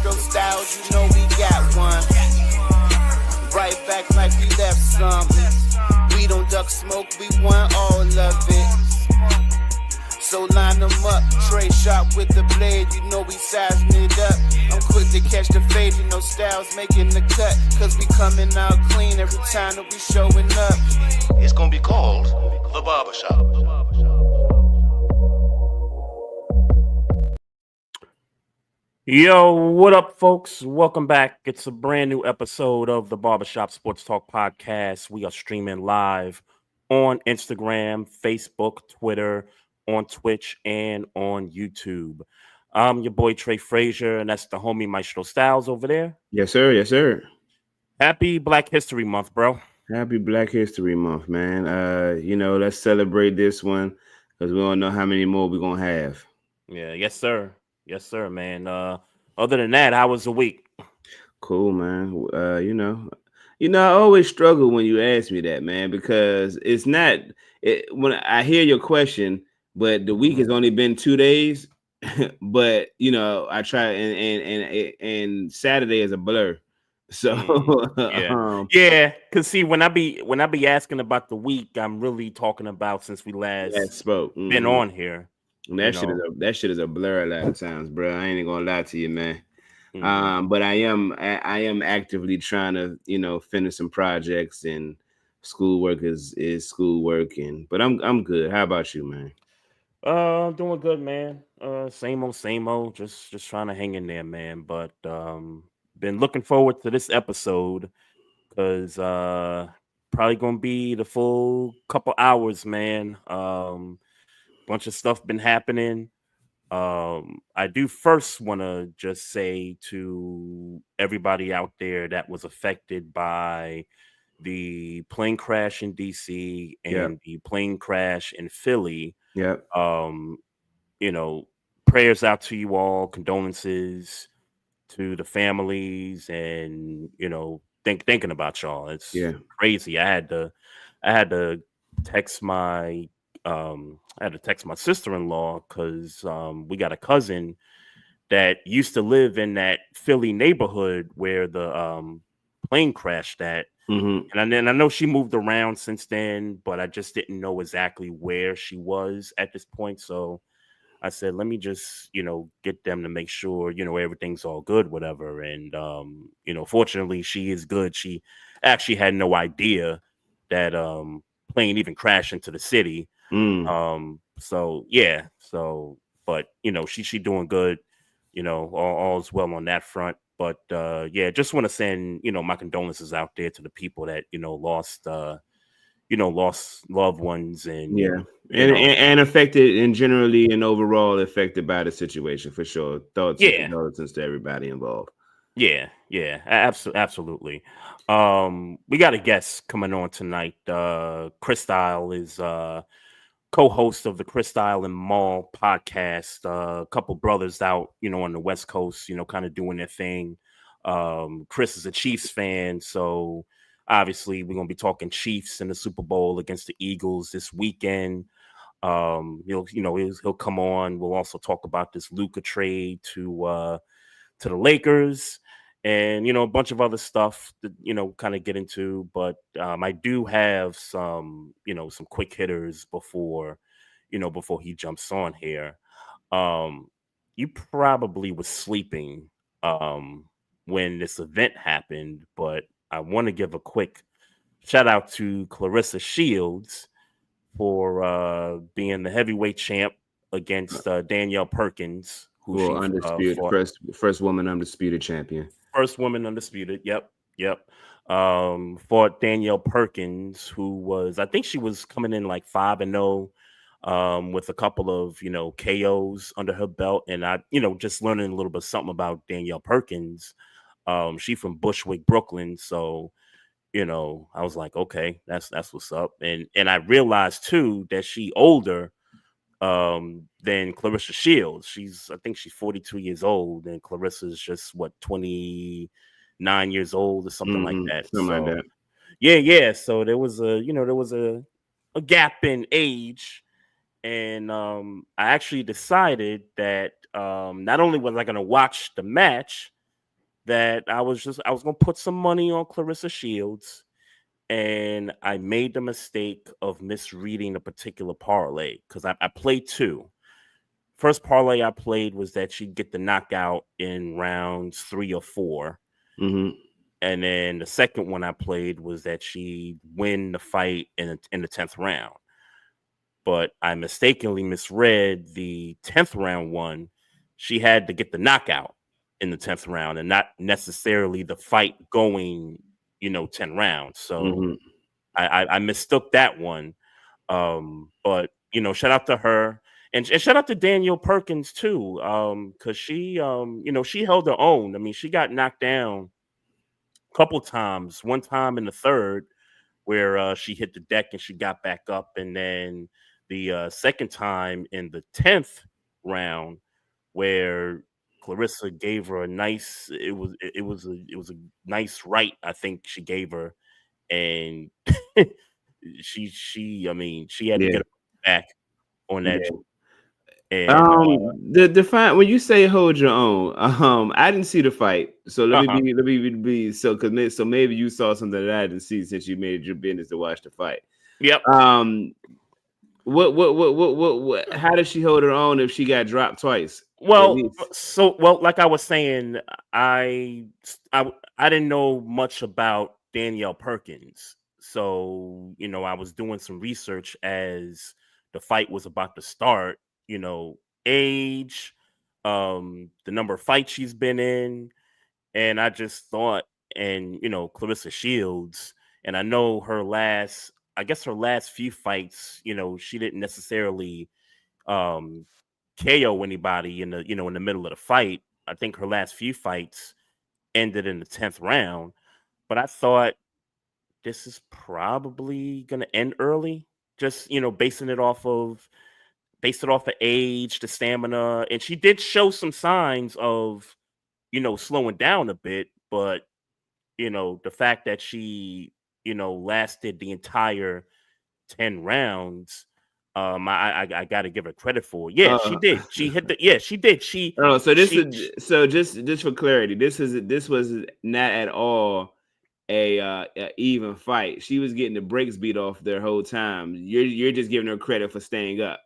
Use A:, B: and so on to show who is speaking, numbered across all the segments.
A: Maestro styles, you know we got one. Right back like we left some. We don't duck smoke, we want all of it. So line them up, Trey shot with the blade, you know we sizing it up. I'm quick to catch the fade, you know Styles making the cut. Cause we coming out clean every time that we showing up.
B: It's gonna be called The Barbershop.
C: Yo, what up, folks? Welcome back. It's a brand new episode of the Barbershop Sports Talk Podcast. We are streaming live on Instagram, Facebook, Twitter, on Twitch, and on YouTube. I'm your boy Trey Frazier, and that's the homie Maestro Styles over there.
D: Yes, sir. Yes, sir.
C: Happy Black History Month, bro.
D: Happy Black History Month, man. Let's celebrate this one because we don't know how many more we're gonna have.
C: Yeah, yes, sir. Yes, sir, man. Other than that, how was the week?
D: Cool, man. I always struggle when you ask me that, man, because it's not when I hear your question, but the week has only been 2 days. But I try and Saturday is a blur. So
C: yeah. Cause see, when I be asking about the week, I'm really talking about since we last
D: spoke
C: been on here.
D: And that shit is a blur a lot of times, bro. I ain't gonna lie to you, man.
C: Mm-hmm.
D: But I am actively trying to finish some projects, and schoolwork is schoolwork, but I'm good. How about you, man?
C: Doing good, man. Same old. Just trying to hang in there, man. But been looking forward to this episode because probably gonna be the full couple hours, man. Bunch of stuff been happening. I do first want to just say to everybody out there that was affected by the plane crash in DC and the plane crash in Philly.
D: Yeah.
C: Prayers out to you all, condolences to the families, and thinking about y'all. It's crazy. I had to text my sister-in-law because we got a cousin that used to live in that Philly neighborhood where the plane crashed at.
D: Mm-hmm.
C: And then I know she moved around since then, but I just didn't know exactly where she was at this point. So I said, let me just, get them to make sure, everything's all good, whatever. And, fortunately, she is good. She actually had no idea that plane even crashed into the city. But she doing good, all's well on that front. But just want to send my condolences out there to the people that lost loved ones and
D: affected and generally and overall affected by the situation, for sure. Thoughts and condolences to everybody involved.
C: Absolutely. We got a guest coming on tonight. Cris Style is co-host of the Cris Style Mal Podcast. A couple brothers out, on the West Coast, kind of doing their thing. Chris is a Chiefs fan, so obviously we're gonna be talking Chiefs in the Super Bowl against the Eagles this weekend. He'll come on. We'll also talk about this Luka trade to the Lakers, and a bunch of other stuff that kind of get into. But I do have some quick hitters before he jumps on here. You probably was sleeping when this event happened, but I want to give a quick shout out to Claressa Shields for being the heavyweight champ against Danielle Perkins, who
D: undisputed first woman undisputed champion.
C: First woman undisputed. Yep. Fought Danielle Perkins, who was, I think she was coming in like 5-0, with a couple of KOs under her belt, and I just learning a little bit something about Danielle Perkins. She from Bushwick, Brooklyn, so I was like, okay, that's what's up, and I realized too that she older than Claressa Shields. I think she's 42 years old, and Claressa's just 29 years old or something like that.
D: Like that.
C: Yeah. So there was a gap in age, and I actually decided that not only was I going to watch the match, that I was gonna put some money on Clarissa Shields, and I made the mistake of misreading a particular parlay because I played two. First parlay I played was that she'd get the knockout in rounds 3 or 4.
D: Mm-hmm.
C: And then the second one I played was that she'd win the fight in the 10th round. But I mistakenly misread the 10th round one. She had to get the knockout in the 10th round and not necessarily the fight going, 10 rounds. So I mistook that one. But shout out to her and shout out to Danielle Perkins too. Because she she held her own. I mean, she got knocked down a couple times. One time in the third, where she hit the deck and she got back up, and then the second time in the 10th round, where Clarissa gave her a nice. It was a nice right. I think she gave her, and she had to get her back on that. And
D: the fine when you say hold your own, I didn't see the fight, so let me be so maybe you saw something that I didn't see since you made it your business to watch the fight.
C: Yep.
D: What how did she hold her own if she got dropped twice?
C: Well, like I was saying, I didn't know much about Danielle Perkins, so I was doing some research as the fight was about to start. Age, the number of fights she's been in, and I just thought, and Clarissa Shields, and I know her last few fights, she didn't necessarily KO anybody in the middle of the fight. I think her last few fights ended in the 10th round, but I thought this is probably gonna end early, just basing it off of age, the stamina, and she did show some signs of slowing down a bit, but the fact that she lasted the entire 10 rounds, I got to give her credit for. Yeah, she did. She hit the. Yeah, she did.
D: Just for clarity, this was not at all a even fight. She was getting the brakes beat off their whole time. You're just giving her credit for staying up.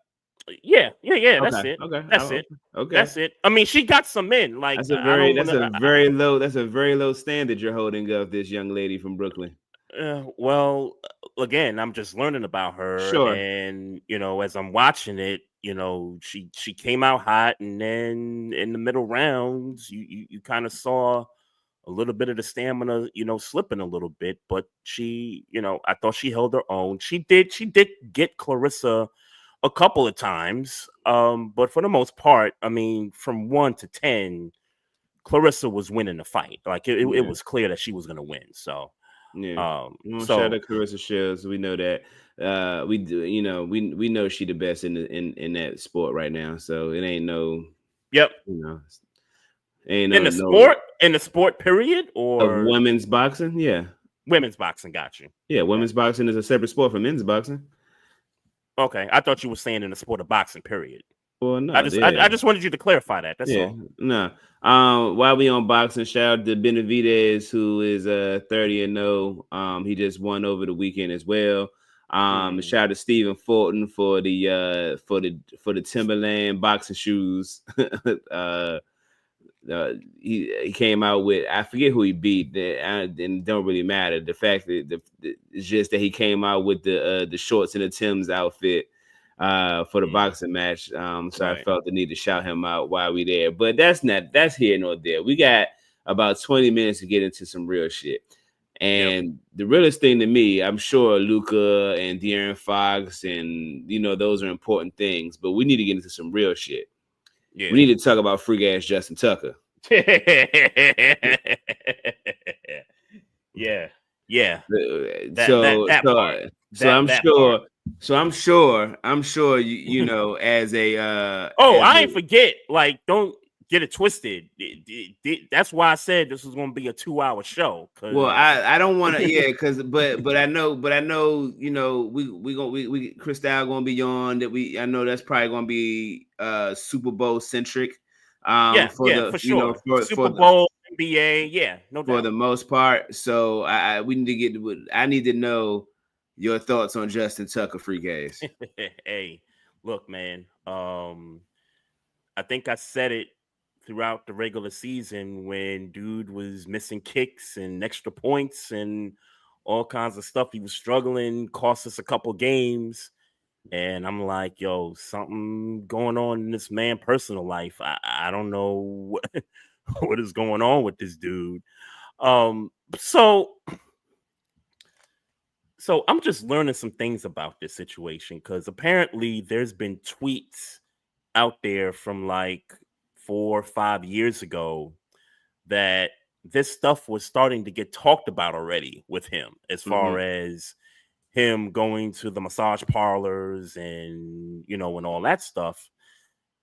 C: Yeah. That's
D: okay,
C: it.
D: Okay.
C: That's it.
D: Okay.
C: That's it. I mean, she got some in. Like
D: that's a very low standard you're holding of this young lady from Brooklyn.
C: Well, again, I'm just learning about her,
D: sure.
C: And as I'm watching it, she came out hot, and then in the middle rounds, you kind of saw a little bit of the stamina, slipping a little bit, but she, I thought she held her own. She did get Clarissa a couple of times, but for the most part, I mean, from 1 to 10, Clarissa was winning the fight. Like it was clear that she was going to win. So,
D: shout out Clarissa Shields. We know that. We do. We know she the best in that sport right now. So it ain't no.
C: Yep.
D: Ain't
C: in the sport period or
D: of women's boxing. Yeah,
C: women's boxing. Got you.
D: Yeah, women's boxing is a separate sport from men's boxing.
C: Okay, I thought you were saying in the sport of boxing, period.
D: Well, no,
C: I just wanted you to clarify that. That's all.
D: No. While we on boxing, shout out to Benavidez, who is 30-0. He just won over the weekend as well. Shout out to Stephen Fulton for the Timberland boxing shoes. He came out with, I forget who he beat, and it don't really matter. The fact that it's just that he came out with the shorts and the Tim's outfit for the boxing match. So I felt the need to shout him out while we there. But that's here nor there. We got about 20 minutes to get into some real shit. And the realest thing to me, I'm sure Luka and De'Aaron Fox and those are important things, but we need to get into some real shit. Yeah. We need to talk about freak ass Justin Tucker.
C: Yeah.
D: I'm sure you as a
C: I ain't forget. Like, don't get it twisted. That's why I said this was going to be a 2-hour show.
D: Well, I don't want to, but I know, we Cris Style going to be on that. I know that's probably going to be Super Bowl centric.
C: For sure. Super Bowl NBA, yeah, no
D: for
C: doubt.
D: the most part. So we need to get. I need to know your thoughts on Justin Tucker free case.
C: Hey, look, man. I think I said it throughout the regular season when dude was missing kicks and extra points and all kinds of stuff. He was struggling, cost us a couple games. And I'm like, yo, something going on in this man' personal life. I don't know what is going on with this dude. Um, so so I'm just learning some things about this situation because apparently there's been tweets out there from like 4 or 5 years ago that this stuff was starting to get talked about already with him, as far as him going to the massage parlors and and all that stuff.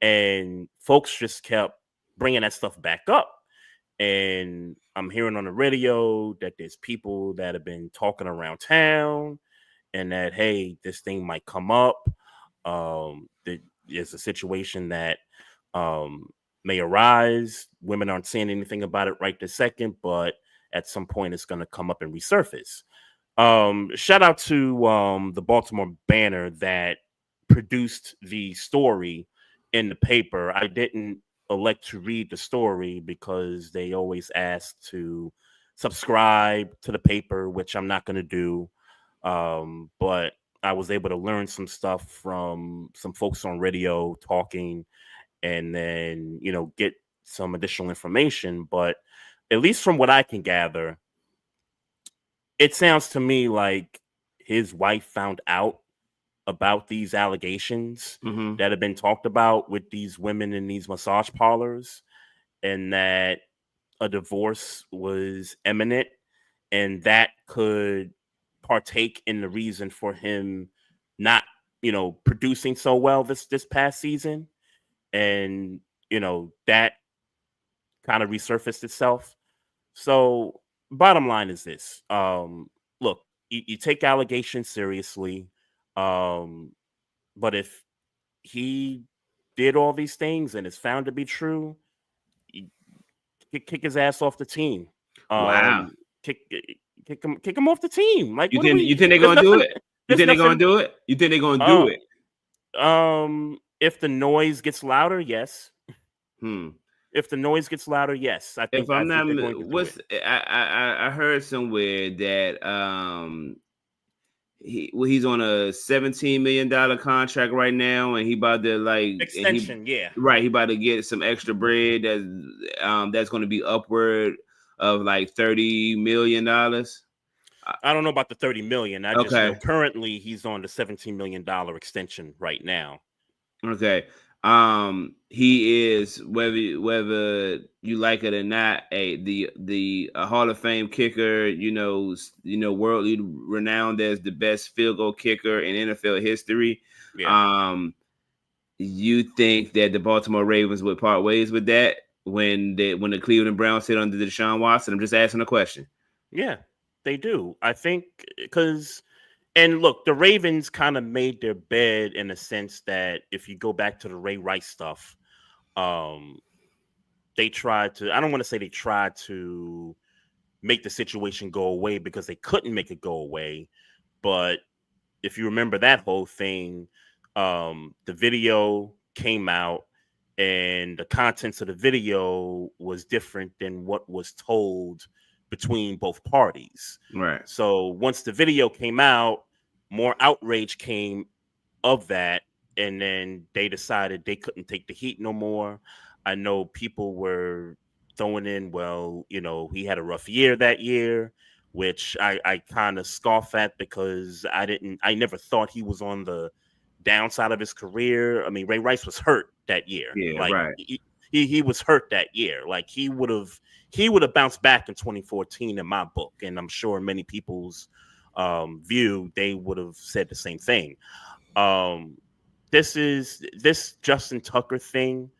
C: And folks just kept bringing that stuff back up. And I'm hearing on the radio that there's people that have been talking around town and that, hey, this thing might come up. There's a situation that may arise. Women aren't saying anything about it right this second, but at some point it's going to come up and resurface. Shout out to the Baltimore Banner that produced the story in the paper. I didn't elect to read the story because they always ask to subscribe to the paper, which I'm not going to do. But I was able to learn some stuff from some folks on radio talking, and then get some additional information. But at least from what I can gather, it sounds to me like his wife found out about these allegations that have been talked about with these women in these massage parlors, and that a divorce was imminent, and that could partake in the reason for him not, producing so well this past season. And, that kind of resurfaced itself. So bottom line is this. Look, you take allegations seriously. But if he did all these things and is found to be true, you kick his ass off the team.
D: Wow.
C: Kick him off the team. Like,
D: You think they're gonna do it? You think they're gonna do it? You think they're gonna do it?
C: If the noise gets louder, yes.
D: Hmm.
C: If the noise gets louder, yes. I think.
D: If I'm not,
C: they're going to do it.
D: I heard somewhere that he's on a $17 million contract right now, and he about to
C: extension,
D: he about to get some extra bread that's going to be upward of like $30 million.
C: I don't know about the 30 million. I just know currently he's on the $17 million extension right now.
D: Okay. He is, whether you like it or not, the Hall of Fame kicker, worldly renowned as the best field goal kicker in NFL history. Yeah. You think that the Baltimore Ravens would part ways with that when the Cleveland Browns sit under Deshaun Watson? I'm just asking a question.
C: Yeah, they do. I think because. And look, the Ravens kind of made their bed in a sense that if you go back to the Ray Rice stuff, they tried to, I don't want to say they tried to make the situation go away because they couldn't make it go away. But if you remember that whole thing, the video came out and the contents of the video was different than what was told between both parties.
D: Right.
C: So once the video came out, more outrage came of that, and then they decided they couldn't take the heat no more. I know people were throwing in, well, he had a rough year that year, which I kind of scoff at because I never thought he was on the downside of his career. I mean, Ray Rice was hurt that year.
D: Yeah,
C: like,
D: right.
C: He was hurt that year. Like he would have bounced back in 2014 in my book, and I'm sure many people's view they would have said the same thing. This Justin Tucker thing,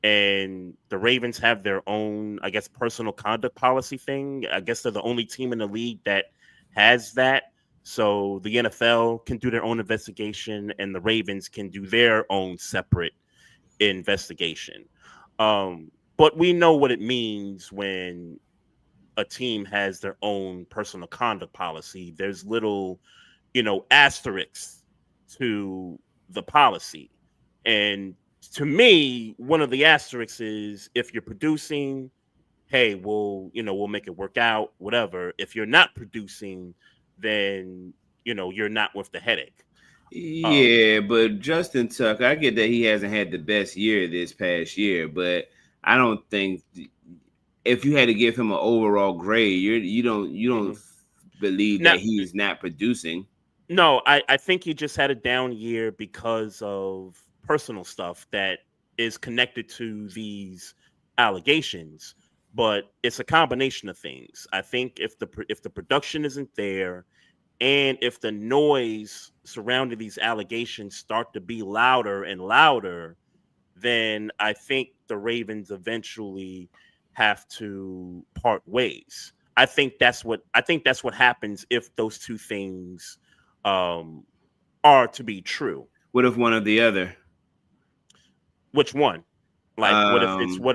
C: and the Ravens have their own, I guess, personal conduct policy thing. I guess they're the only team in the league that has that. So the NFL can do their own investigation, and the Ravens can do their own separate investigation. but we know what it means when a team has their own personal conduct policy. There's little, asterisks to the policy. And to me, one of the asterisks is if you're producing, hey, we'll make it work out, whatever. If you're not producing, then, you're not worth the headache.
D: Yeah, but Justin Tucker, I get that he hasn't had the best year this past year, but I don't think if you had to give him an overall grade, you don't believe
C: Now,
D: that he's not producing.
C: no, I think he just had a down year because of personal stuff that is connected to these allegations. But it's a combination of things. I think if the production isn't there, and if the noise surrounding these allegations start to be louder and louder, then I think the Ravens eventually have to part ways. I think that's what happens if those two things are to be true.
D: What if one or the other?
C: Which one? Like, what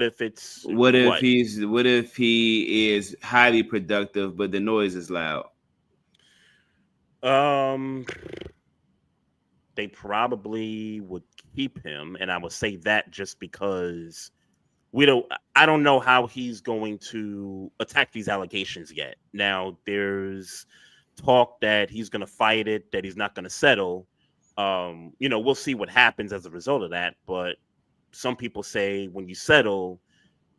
C: if
D: what if he is highly productive but the noise is loud?
C: They probably would keep him, and I would say that just because I don't know how he's going to attack these allegations yet. Now there's talk that he's going to fight it, that he's not going to settle. We'll see what happens as a result of that, but some people say when you settle,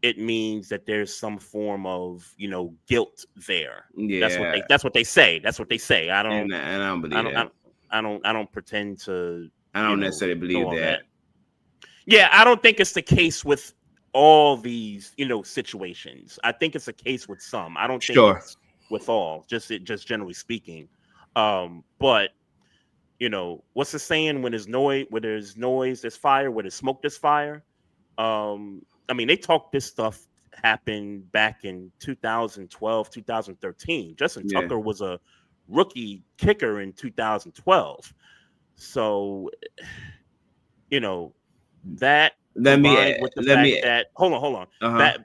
C: it means that there's some form of, guilt there.
D: Yeah,
C: that's what they say. That's what they say. I don't,
D: and I don't believe that.
C: I don't pretend to.
D: I don't necessarily believe that.
C: Yeah, I don't think it's the case with all these, situations. I think it's a case with some. I don't think it's with all. Just generally speaking. But what's the saying? When there's noise, there's fire. Where there's smoke, there's fire. I mean, they talked this stuff happened back in 2012, 2013. Justin Tucker was a rookie kicker in 2012. So, that hold on. That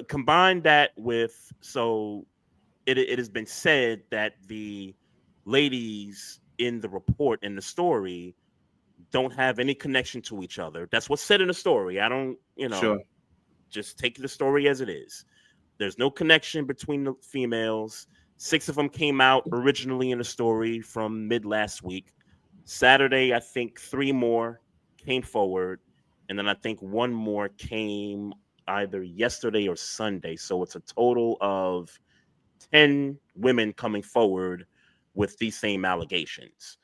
C: combine that with, so it has been said that the ladies in the report, in the story, don't have any connection to each other. That's what's said in the story. I don't, just take the story as it is. There's no connection between the females. 6 of them came out originally in the story from mid last week. Saturday, I think 3 more came forward. And then I think 1 more came either yesterday or Sunday. So it's a total of 10 women coming forward with these same allegations.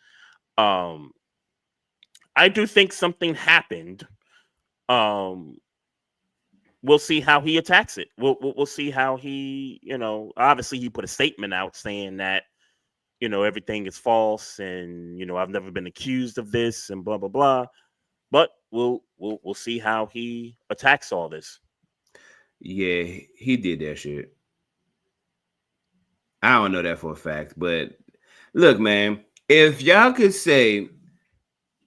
C: I do think something happened. We'll see how he attacks it. We'll see how he, obviously he put a statement out saying that, everything is false and, I've never been accused of this and blah, blah, blah. But we'll see how he attacks all this.
D: Yeah, he did that shit. I don't know that for a fact, but look, man, if y'all could say,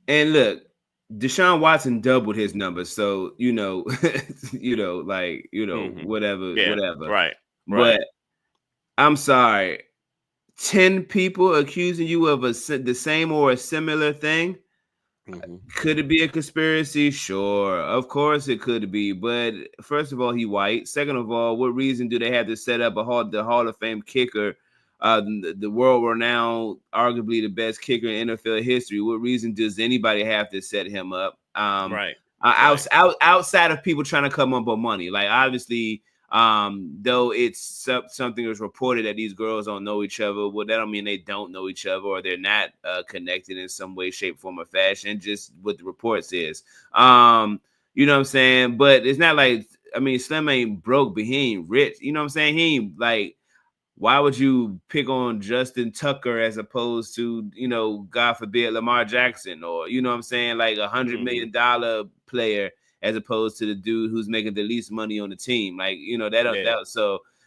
D: and look, Deshaun Watson doubled his numbers, so whatever.
C: Right.
D: But I'm sorry, 10 people accusing you of the same or a similar thing. Mm-hmm. Could it be a conspiracy? Sure, of course it could be. But first of all, he white. Second of all, what reason do they have to set up the Hall of Fame kicker? The world-renowned, arguably the best kicker in NFL history. What reason does anybody have to set him up? Outside of people trying to come up with money, like obviously, though it's something was reported that these girls don't know each other. Well, that don't mean they don't know each other or they're not connected in some way, shape, form, or fashion. Just what the report says. You know what I'm saying? But it's not like, I mean, Slim ain't broke, but he ain't rich. You know what I'm saying? He ain't like. Why would you pick on Justin Tucker as opposed to, God forbid, Lamar Jackson or, you know what I'm saying, like $100 million player as opposed to the dude who's making the least money on the team? Like,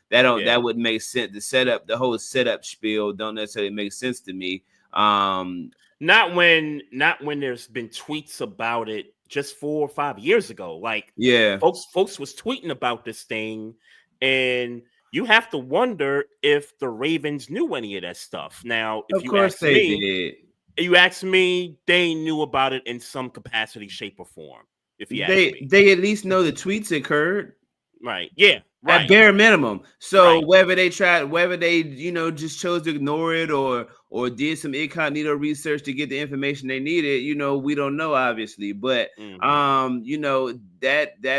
D: that wouldn't make sense. The whole setup spiel don't necessarily make sense to me.
C: Not when there's been tweets about it, just 4 or 5 years ago. Like,
D: Yeah.
C: folks was tweeting about this thing, and you have to wonder if the Ravens knew any of that stuff. Now, if
D: Of course they did.
C: you ask me, they knew about it in some capacity, shape, or form. If you ask me,
D: They at least know the tweets occurred.
C: right? Yeah, right.
D: At bare minimum. So
C: Right.
D: whether they just chose to ignore it or did some incognito research to get the information they needed, we don't know, obviously. But that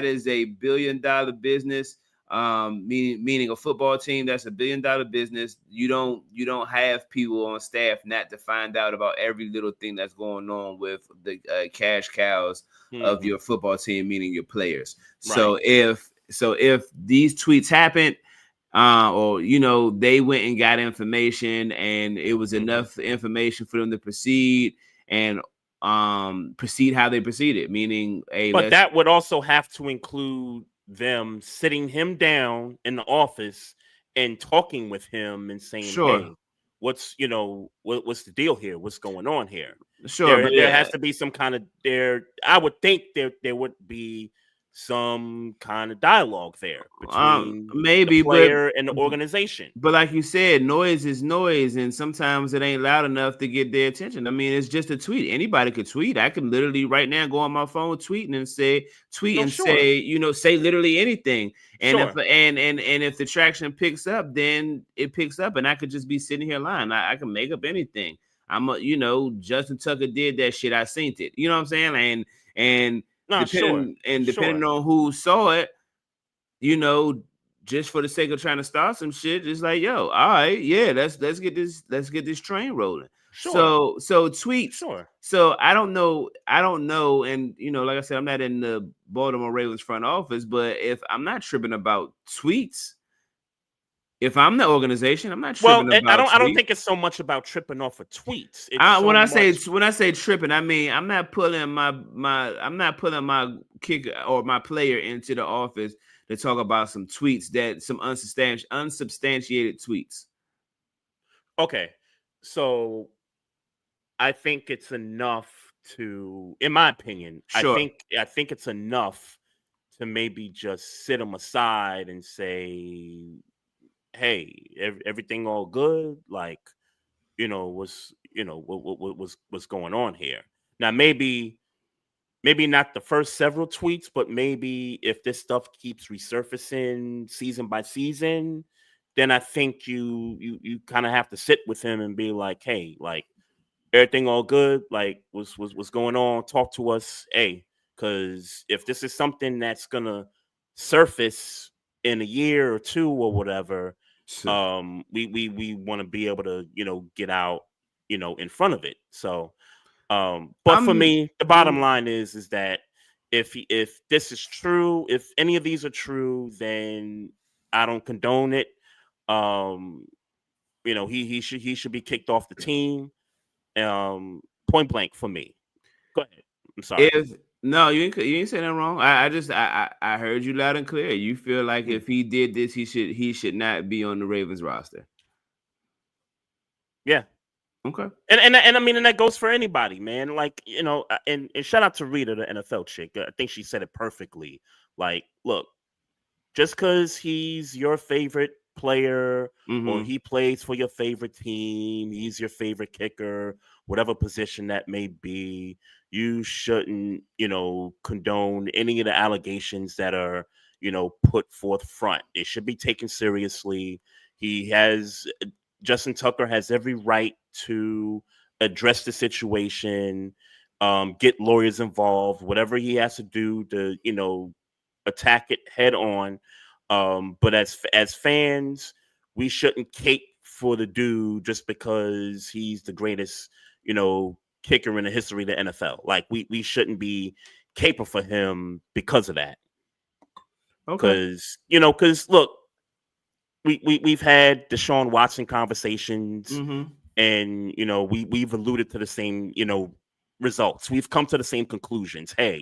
D: is a $1 billion business. Meaning a football team that's $1 billion business. You don't have people on staff not to find out about every little thing that's going on with the cash cows of your football team, meaning your players. Right. So if these tweets happened, or they went and got information, and it was enough information for them to proceed and proceed how they proceeded, meaning
C: but that would also have to include them sitting him down in the office and talking with him and saying,
D: sure.
C: Hey, what's the deal here? What's going on here?
D: Sure.
C: There has to be some kind of I would think there would be some kind of dialogue there between
D: maybe
C: the player and the organization.
D: But like you said, noise is noise, and sometimes it ain't loud enough to get their attention. I mean, it's just a tweet. Anybody could tweet. I could literally right now go on my phone tweeting and say say literally anything. And
C: sure.
D: if the traction picks up, then it picks up, and I could just be sitting here lying. I can make up anything. Justin Tucker did that shit. I seen it. You know what I'm saying? And depending on who saw it, just for the sake of trying to start some shit, it's like, yo, all right, yeah, let's get this train rolling. Sure. So tweets.
C: Sure.
D: So I don't know, and like I said, I'm not in the Baltimore Ravens front office, but if I'm not tripping about tweets, if I'm the organization, I'm not tripping about
C: I don't think it's so much about tripping off of tweets.
D: When I say tripping, I mean I'm not pulling my kicker or my player into the office to talk about some tweets some unsubstantiated tweets.
C: Okay, so I think it's enough to, in my opinion,
D: sure.
C: I think it's enough to maybe just sit them aside and say, hey, everything all good? Like, what's going on here? Now, maybe not the first several tweets, but maybe if this stuff keeps resurfacing season by season, then I think you kind of have to sit with him and be like, hey, like, everything all good? Like, what's going on? Talk to us, hey, because if this is something that's gonna surface in a year or two or whatever, we want to be able to get out in front of it. So but for me, the bottom line is that if this is true, if any of these are true, then I don't condone it. He should be kicked off the team, point blank for me. Go ahead. I'm sorry.
D: No, you ain't saying that wrong. I heard you loud and clear. You feel like if he did this, he should not be on the Ravens roster.
C: Yeah.
D: Okay.
C: And I mean, and that goes for anybody, man. Like, and shout out to Rita, the NFL chick. I think she said it perfectly. Like, look, just because he's your favorite player or he plays for your favorite team, he's your favorite kicker, whatever position that may be, you shouldn't, condone any of the allegations that are, put forth front. It should be taken seriously. Justin Tucker has every right to address the situation, get lawyers involved, whatever he has to do to, attack it head on. But as fans, we shouldn't cape for the dude just because he's the greatest, kicker in the history of the NFL. Like, we shouldn't be caping for him because of that.
D: Okay.
C: Because look, we've had Deshaun Watson conversations, and we've alluded to the same results. We've come to the same conclusions. Hey,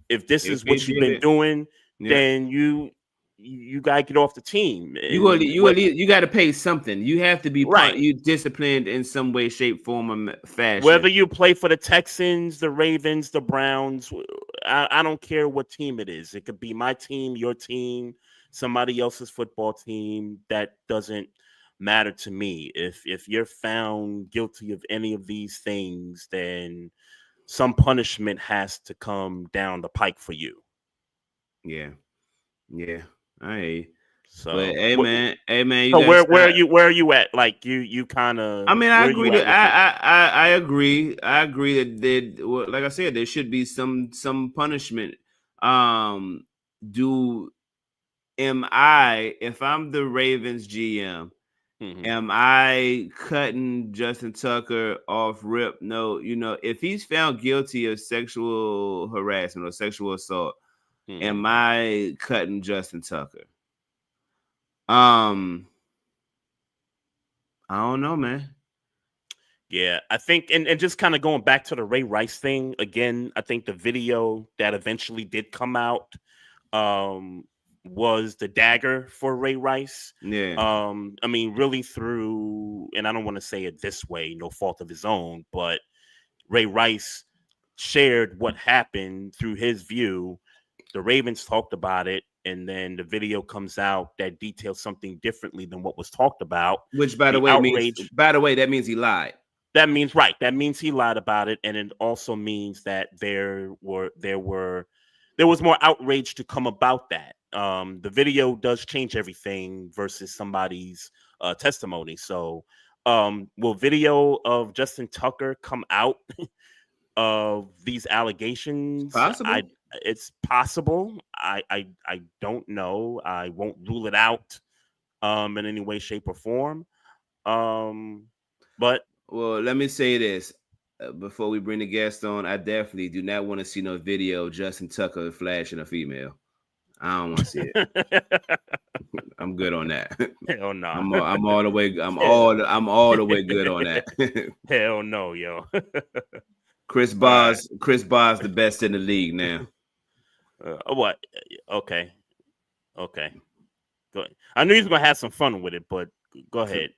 C: if this is what you've been doing, then you you gotta get off the team.
D: You got to pay something. You have to be
C: right.
D: You disciplined in some way, shape, form, or fashion.
C: Whether you play for the Texans, the Ravens, the Browns, I don't care what team it is. It could be my team, your team, somebody else's football team. That doesn't matter to me. If you're found guilty of any of these things, then some punishment has to come down the pike for you.
D: Yeah.
C: So,
D: but hey man,
C: so where are you at? Like you kind of.
D: I mean, I agree. I agree. I agree that like I said, there should be some punishment. If I'm the Ravens GM, am I cutting Justin Tucker off rip? No, if he's found guilty of sexual harassment or sexual assault, am I cutting Justin Tucker? I don't know, man.
C: Yeah, I think, and just kind of going back to the Ray Rice thing again, I think the video that eventually did come out was the dagger for Ray Rice.
D: Yeah.
C: I mean, really through, and I don't want to say it this way, no fault of his own, but Ray Rice shared what happened through his view. The Ravens talked about it, and then the video comes out that details something differently than what was talked about.
D: Which, by the way, that means he lied.
C: That means right. That means he lied about it, and it also means that there was more outrage to come about that. The video does change everything versus somebody's testimony. So, will video of Justin Tucker come out of these allegations?
D: Possible.
C: It's possible. I don't know. I won't rule it out in any way, shape, or form. But
D: well, let me say this before we bring the guest on. I definitely do not want to see no video of Justin Tucker flashing a female. I don't want to see it. I'm good on that.
C: Hell no.
D: I'm all the way. I'm all the way good on that.
C: Hell no, yo.
D: Chris Barnes, the best in the league now.
C: What? Okay. Go ahead. I knew he was gonna have some fun with it, but go ahead.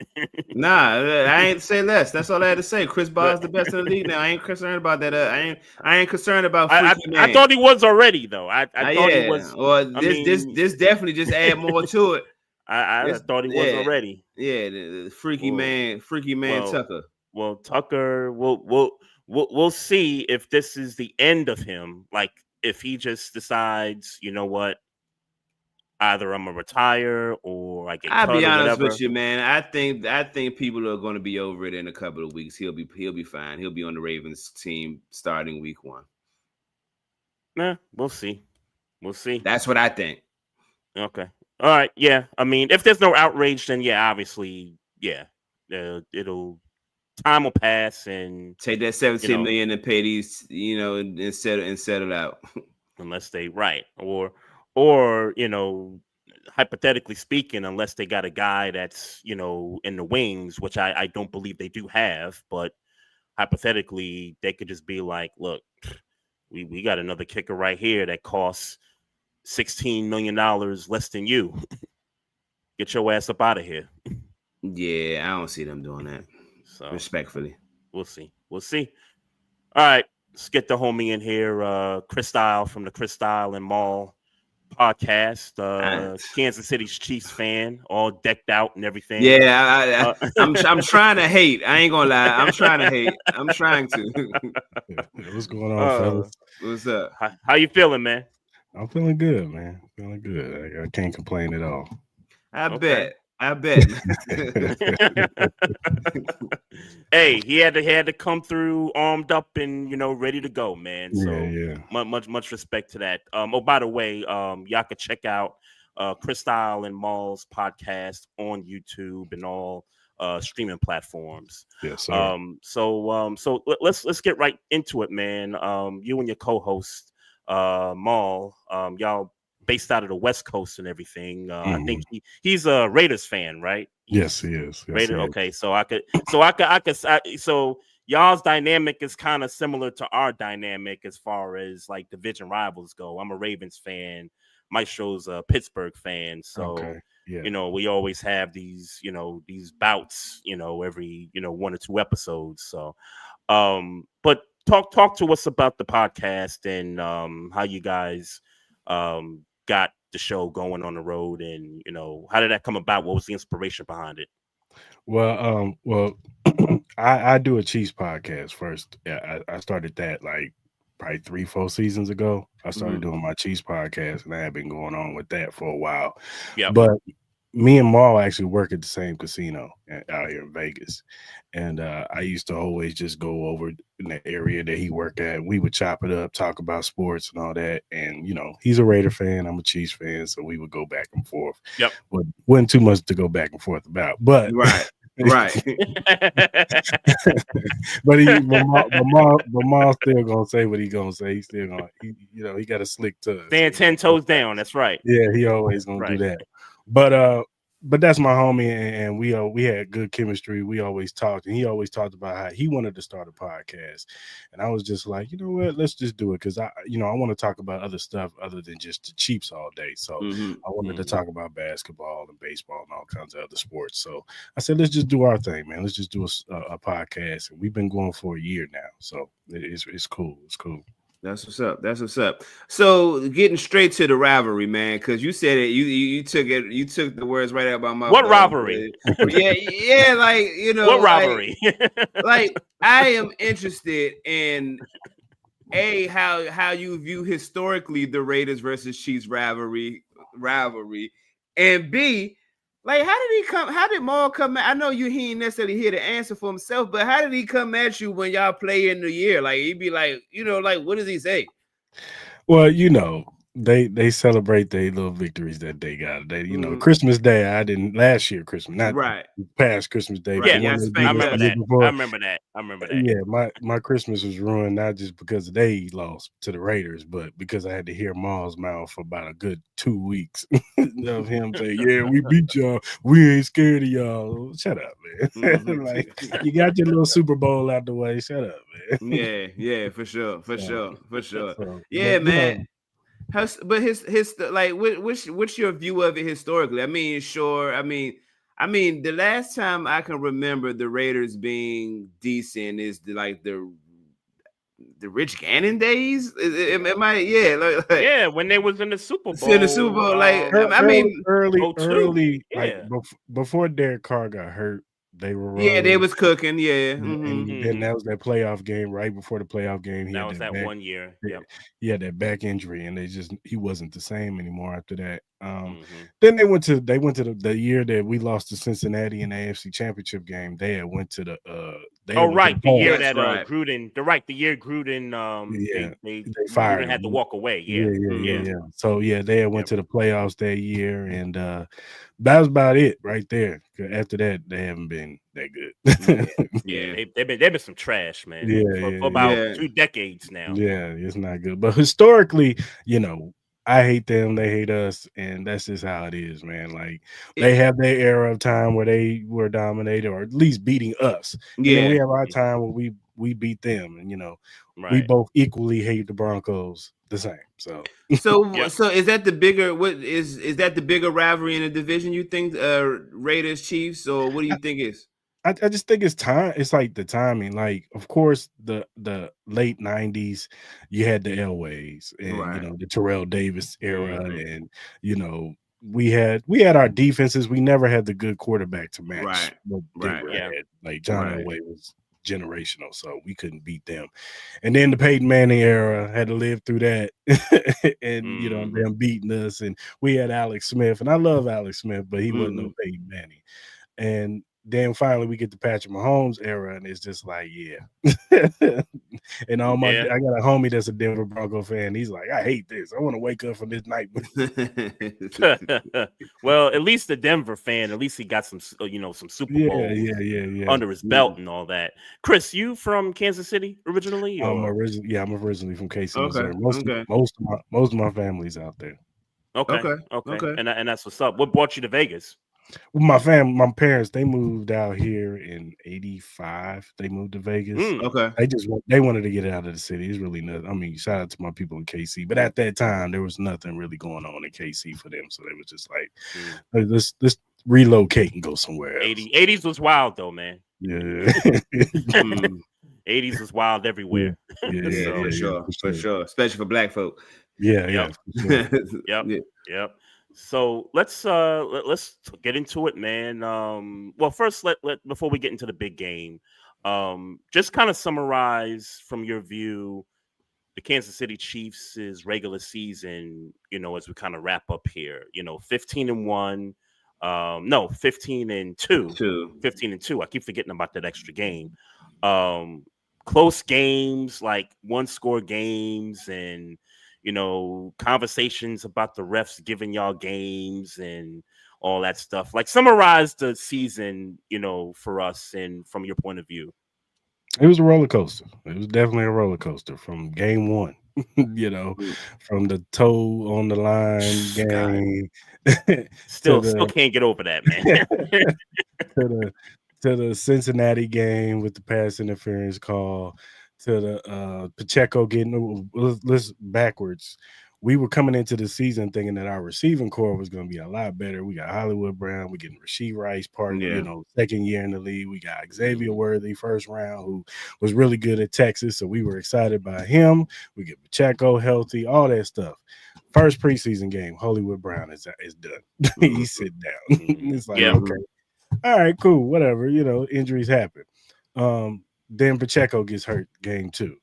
D: Nah, I ain't say less. That's all I had to say. Chris Barnes the best in the league now. I ain't concerned about that. I ain't concerned about.
C: I thought he was already though. I thought he was.
D: Well, this definitely just add more to it.
C: I thought he was already.
D: Yeah, the freaky man Tucker.
C: Well, Tucker, we'll see if this is the end of him. Like if he just decides, you know what, either I'm gonna retire or I get.
D: I'll be honest with you, man. I think people are going to be over it in a couple of weeks. He'll be fine. He'll be on the Ravens team starting week 1.
C: Nah, we'll see.
D: That's what I think.
C: Okay. All right. Yeah. I mean, if there's no outrage, then yeah, obviously, yeah, time will pass and
D: take that $17 million and pay these, and settle out.
C: Unless they or hypothetically speaking, unless they got a guy that's in the wings, which I don't believe they do have, but hypothetically they could just be like, look, we got another kicker right here that costs $16 million less than you. Get your ass up out of here.
D: Yeah, I don't see them doing that.
C: So
D: respectfully,
C: we'll see. All right, let's get the homie in here, Cris Style from the Cris Style Mal Podcast. Kansas City's Chiefs fan, all decked out and everything.
D: Yeah, I'm trying to hate. I ain't gonna lie. I'm trying to hate. I'm trying to.
E: What's going on, fellas?
D: What's up?
C: How you feeling, man?
E: I'm feeling good, man. Feeling good. I can't complain at all.
D: I bet.
C: Hey, he had to come through armed up and ready to go, man. So
E: yeah.
C: Much respect to that. Oh, by the way, y'all can check out Cris Style Mal's podcast on YouTube and all streaming platforms.
E: Yes, sir.
C: So let's get right into it, man. You and your co-host Mal, y'all based out of the West Coast and everything. I think he's a Raiders fan, right?
E: Yes, he is. Yes,
C: Raiders.
E: He is.
C: Okay, so y'all's dynamic is kind of similar to our dynamic as far as like division rivals go. I'm a Ravens fan. Maestro's a Pittsburgh fan, so
E: Okay. Yeah.
C: you know, we always have these, you know, these bouts, you know, every, you know, 1 or 2 episodes. So, but talk to us about the podcast and how you guys got the show going on the road, and you know, how did that come about? What was the inspiration behind it?
E: Well, I do a Chiefs podcast first. Yeah, I started that like probably 3-4 seasons ago. I started doing my Chiefs podcast, and I have been going on with that for a while.
C: Yeah,
E: But me and Maul actually work at the same casino out here in Vegas, and I used to always just go over in the area that he worked at. We would chop it up, talk about sports and all that. And you know, he's a Raider fan, I'm a Chiefs fan, so we would go back and forth.
C: Yep,
E: but wasn't too much to go back and forth about. But
D: right.
E: But Maul still gonna say what he gonna say. He's still gonna, you know, he got a slick tongue.
C: Stand 10 toes down. That's right.
E: Yeah, he always gonna do that. But that's my homie, and we had good chemistry. We always talked, and he always talked about how he wanted to start a podcast, and I was just like, you know what, let's just do it, because I want to talk about other stuff other than just the Chiefs all day. So I wanted to talk about basketball and baseball and all kinds of other sports. So I said, let's just do our thing, man. Let's just do a podcast, and we've been going for a year now, so it's cool. It's cool.
D: That's what's up. That's what's up. So getting straight to the rivalry, man, because you said it, you took the words right out of my mouth.
C: What rivalry?
D: Yeah, like, you know,
C: what rivalry?
D: like I am interested in how you view historically the Raiders versus Chiefs rivalry, and B, like, how did Maul come at? I know he ain't necessarily here to answer for himself, but how did he come at you when y'all play in the year? Like, he'd be like, you know, like, what does he say?
E: Well, you know, they celebrate their little victories that they got. They, you know, Christmas Day, I didn't last year, Christmas, not past Christmas Day.
C: Right. Yeah, I remember that. I remember that.
E: Yeah, my Christmas was ruined, not just because they lost to the Raiders, but because I had to hear Maul's mouth for about a good 2 weeks of him say, yeah, we beat y'all. We ain't scared of y'all. Shut up, man. Like, you got your little Super Bowl out the way. Shut up, man.
D: Yeah, for sure.
E: So,
D: yeah, man. But his like, what's your view of it historically? I mean, sure. I mean, the last time I can remember the Raiders being decent is the Rich Gannon days. Am I? Yeah,
C: yeah, when they was in the Super Bowl.
D: In the Super Bowl, like, I mean,
E: early,
C: yeah.
E: like before Derek Carr got hurt. They were rolling.
D: Yeah, they was cooking. Yeah,
E: and then that was that playoff game. Right before the playoff game,
C: that was that 1 year. Yeah,
E: he had that back injury, and he wasn't the same anymore after that. Then they went to the year that we lost to Cincinnati in the AFC Championship game. They had went to the
C: the year that Gruden. The year Gruden. They fired Gruden had to walk away. Yeah.
E: So they had went to the playoffs that year, and that was about it right there. After that, they haven't been that good.
C: They've been some trash, man. For about 2 decades now.
E: Yeah, it's not good. But historically, you know, I hate them, they hate us, and that's just how it is, man. Like, they have their era of time where they were dominated, or at least beating us. Yeah, and then we have our time where we beat them, and you know, we both equally hate the Broncos the same. So
D: is that the bigger? Is that the bigger rivalry in the division? You think Raiders Chiefs, or what do you think is?
E: I just think it's time. It's like the timing. Like, of course, the late 90s, you had the Elways and you know, the Terrell Davis era, and you know, we had our defenses. We never had the good quarterback to match what Denver had. Like, John Elway was generational, so we couldn't beat them. And then the Peyton Manning era, had to live through that, and you know, them beating us. And we had Alex Smith, and I love Alex Smith, but he wasn't no Peyton Manning. And then finally we get the Patrick Mahomes era, and it's just like, and all I got a homie that's a Denver Bronco fan. He's like, I hate this. I want to wake up from this night.
C: Well, at least the Denver fan, at least he got some, you know, some Super Bowl under his belt and all that. Chris, you from Kansas City originally?
E: I'm originally from KC, Missouri. Most of my family's out there.
C: Okay. And that's what's up. What brought you to Vegas?
E: My parents, they moved out here in '85. They moved to Vegas.
D: Okay.
E: They wanted to get out of the city. It's really nothing. I mean, shout out to my people in KC, but at that time there was nothing really going on in KC for them, so they were just like, let's relocate and go somewhere else.
C: 80s was wild though, man.
E: Yeah.
C: 80s was wild everywhere.
D: For sure, especially for black folk.
E: Yeah.
C: Sure. Yep. So let's get into it, man. Well, first, let before we get into the big game, just kind of summarize from your view the Kansas City Chiefs' regular season. As we kind of wrap up here, 15-1. 15-2. 15-2. I keep forgetting about that extra game. Close games, like one-score games, and conversations about the refs giving y'all games and all that stuff. Like, summarize the season, for us and from your point of view.
E: It was a roller coaster. It was definitely a roller coaster from game one. From the toe on the line game.
C: Still can't get over that, man.
E: to the Cincinnati game with the pass interference call, to the Pacheco getting backwards. We were coming into the season thinking that our receiving core was going to be a lot better. We got Hollywood Brown, we getting Rashee Rice, second year in the league. We got Xavier Worthy, first round, who was really good at Texas, so we were excited by him. We get Pacheco healthy, all that stuff. First preseason game, Hollywood Brown is done. He sit down. It's like, okay, all right, cool, whatever. Injuries happen. Then Pacheco gets hurt game 2.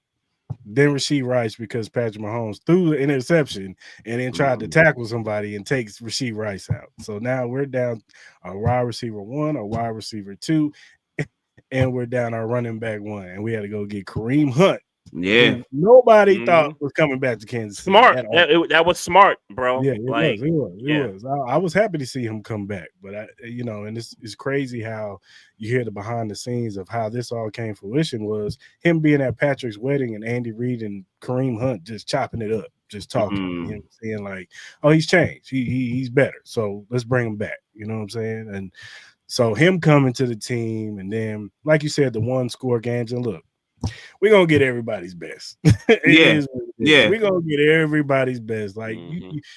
E: Then Rashee Rice, because Patrick Mahomes threw the interception and then tried to tackle somebody and takes Rashee Rice out. So now we're down our wide receiver 1, our wide receiver 2, and we're down our running back 1. And we had to go get Kareem Hunt.
D: Yeah.
E: Nobody thought was coming back to Kansas City.
C: Smart. That was smart, bro.
E: Yeah, it was. I was happy to see him come back, but and it's crazy how you hear the behind the scenes of how this all came fruition was him being at Patrick's wedding and Andy Reid and Kareem Hunt just chopping it up, just talking, saying like, oh, he's changed. He's better. So let's bring him back. You know what I'm saying? And so him coming to the team, and then, like you said, the one-score games, and look, we're gonna get everybody's best. We're gonna get everybody's best. Like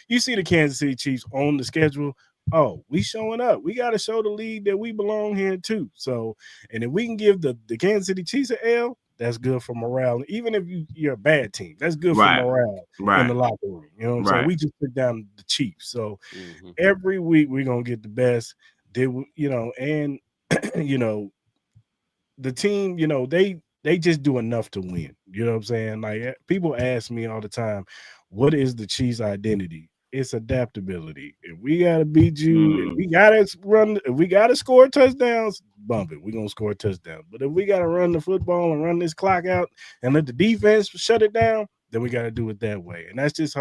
E: you see the Kansas City Chiefs on the schedule. Oh, we showing up. We got to show the league that we belong here too. So, and if we can give the Kansas City Chiefs an L, that's good for morale. Even if you're a bad team, that's good for morale in the locker room. You know what I'm saying? We just put down the Chiefs. So every week we're gonna get the best. And the team, they just do enough to win. You know what I'm saying? Like, people ask me all the time, what is the Chiefs' identity? It's adaptability. If we gotta beat you, if we gotta run, if we gotta score touchdowns, bump it. We're gonna score touchdowns. But if we gotta run the football and run this clock out and let the defense shut it down, then we gotta do it that way. And that's just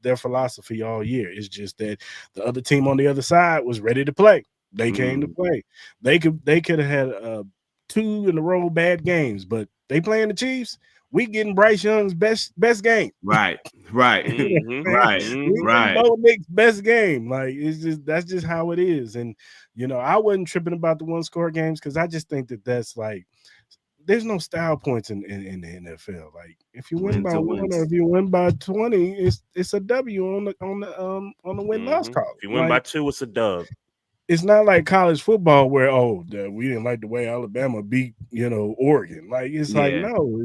E: their philosophy all year. It's just that the other team on the other side was ready to play. They came to play. They could have had 2 in a row bad games, but they playing the Chiefs. We getting Bryce Young's best game. Right. Bo Nick's best game. Like, that's just how it is. And I wasn't tripping about the one-score games because I just think that's like, there's no style points in the NFL. Like, if you win by 1 or if you win by 20, it's a W on the win-loss call.
C: If you win by 2, it's a dub.
E: It's not like college football where we didn't like the way Alabama beat Oregon. Like, it's like, no,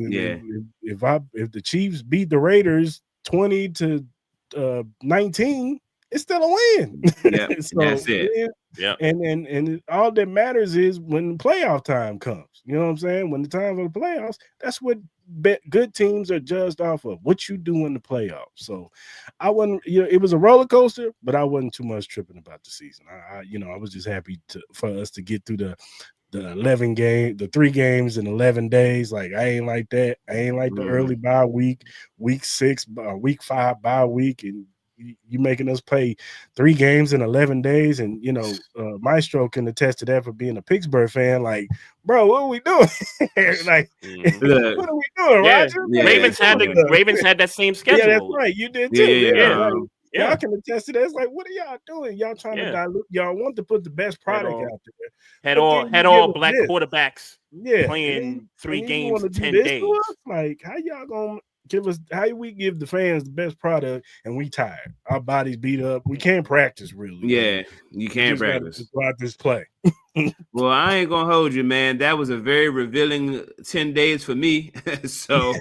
E: if the Chiefs beat the Raiders 20-19, it's still a win.
D: Yeah, so, that's it.
E: Yeah, and all that matters is when playoff time comes. You know what I'm saying? When the time of the playoffs, that's what good teams are judged off of. What you do in the playoffs. So I wasn't, it was a roller coaster, but I wasn't too much tripping about the season. I was just happy for us to get through the 3 games in 11 days. Like, I ain't like that. I ain't like the early bye week 6, week 5 bye week, and you making us play 3 games in 11 days. And Maestro can attest to that for being a Pittsburgh fan. Like, bro, what are we doing? Like, what are we doing, Roger?
C: Yeah. Ravens had that same schedule.
E: Yeah, that's right. You did too. Y'all can attest to that. It's like, what are y'all doing? Y'all trying to dilute? Y'all want to put the best product out there.
C: Had all black quarterbacks playing 3 games in 10 days.
E: Like, how y'all gonna give us? How we give the fans the best product and we tired? Our bodies beat up. We can't practice really.
D: Yeah, you can't practice.
E: Go out this play.
D: Well, I ain't gonna hold you, man. That was a very revealing 10 days for me. so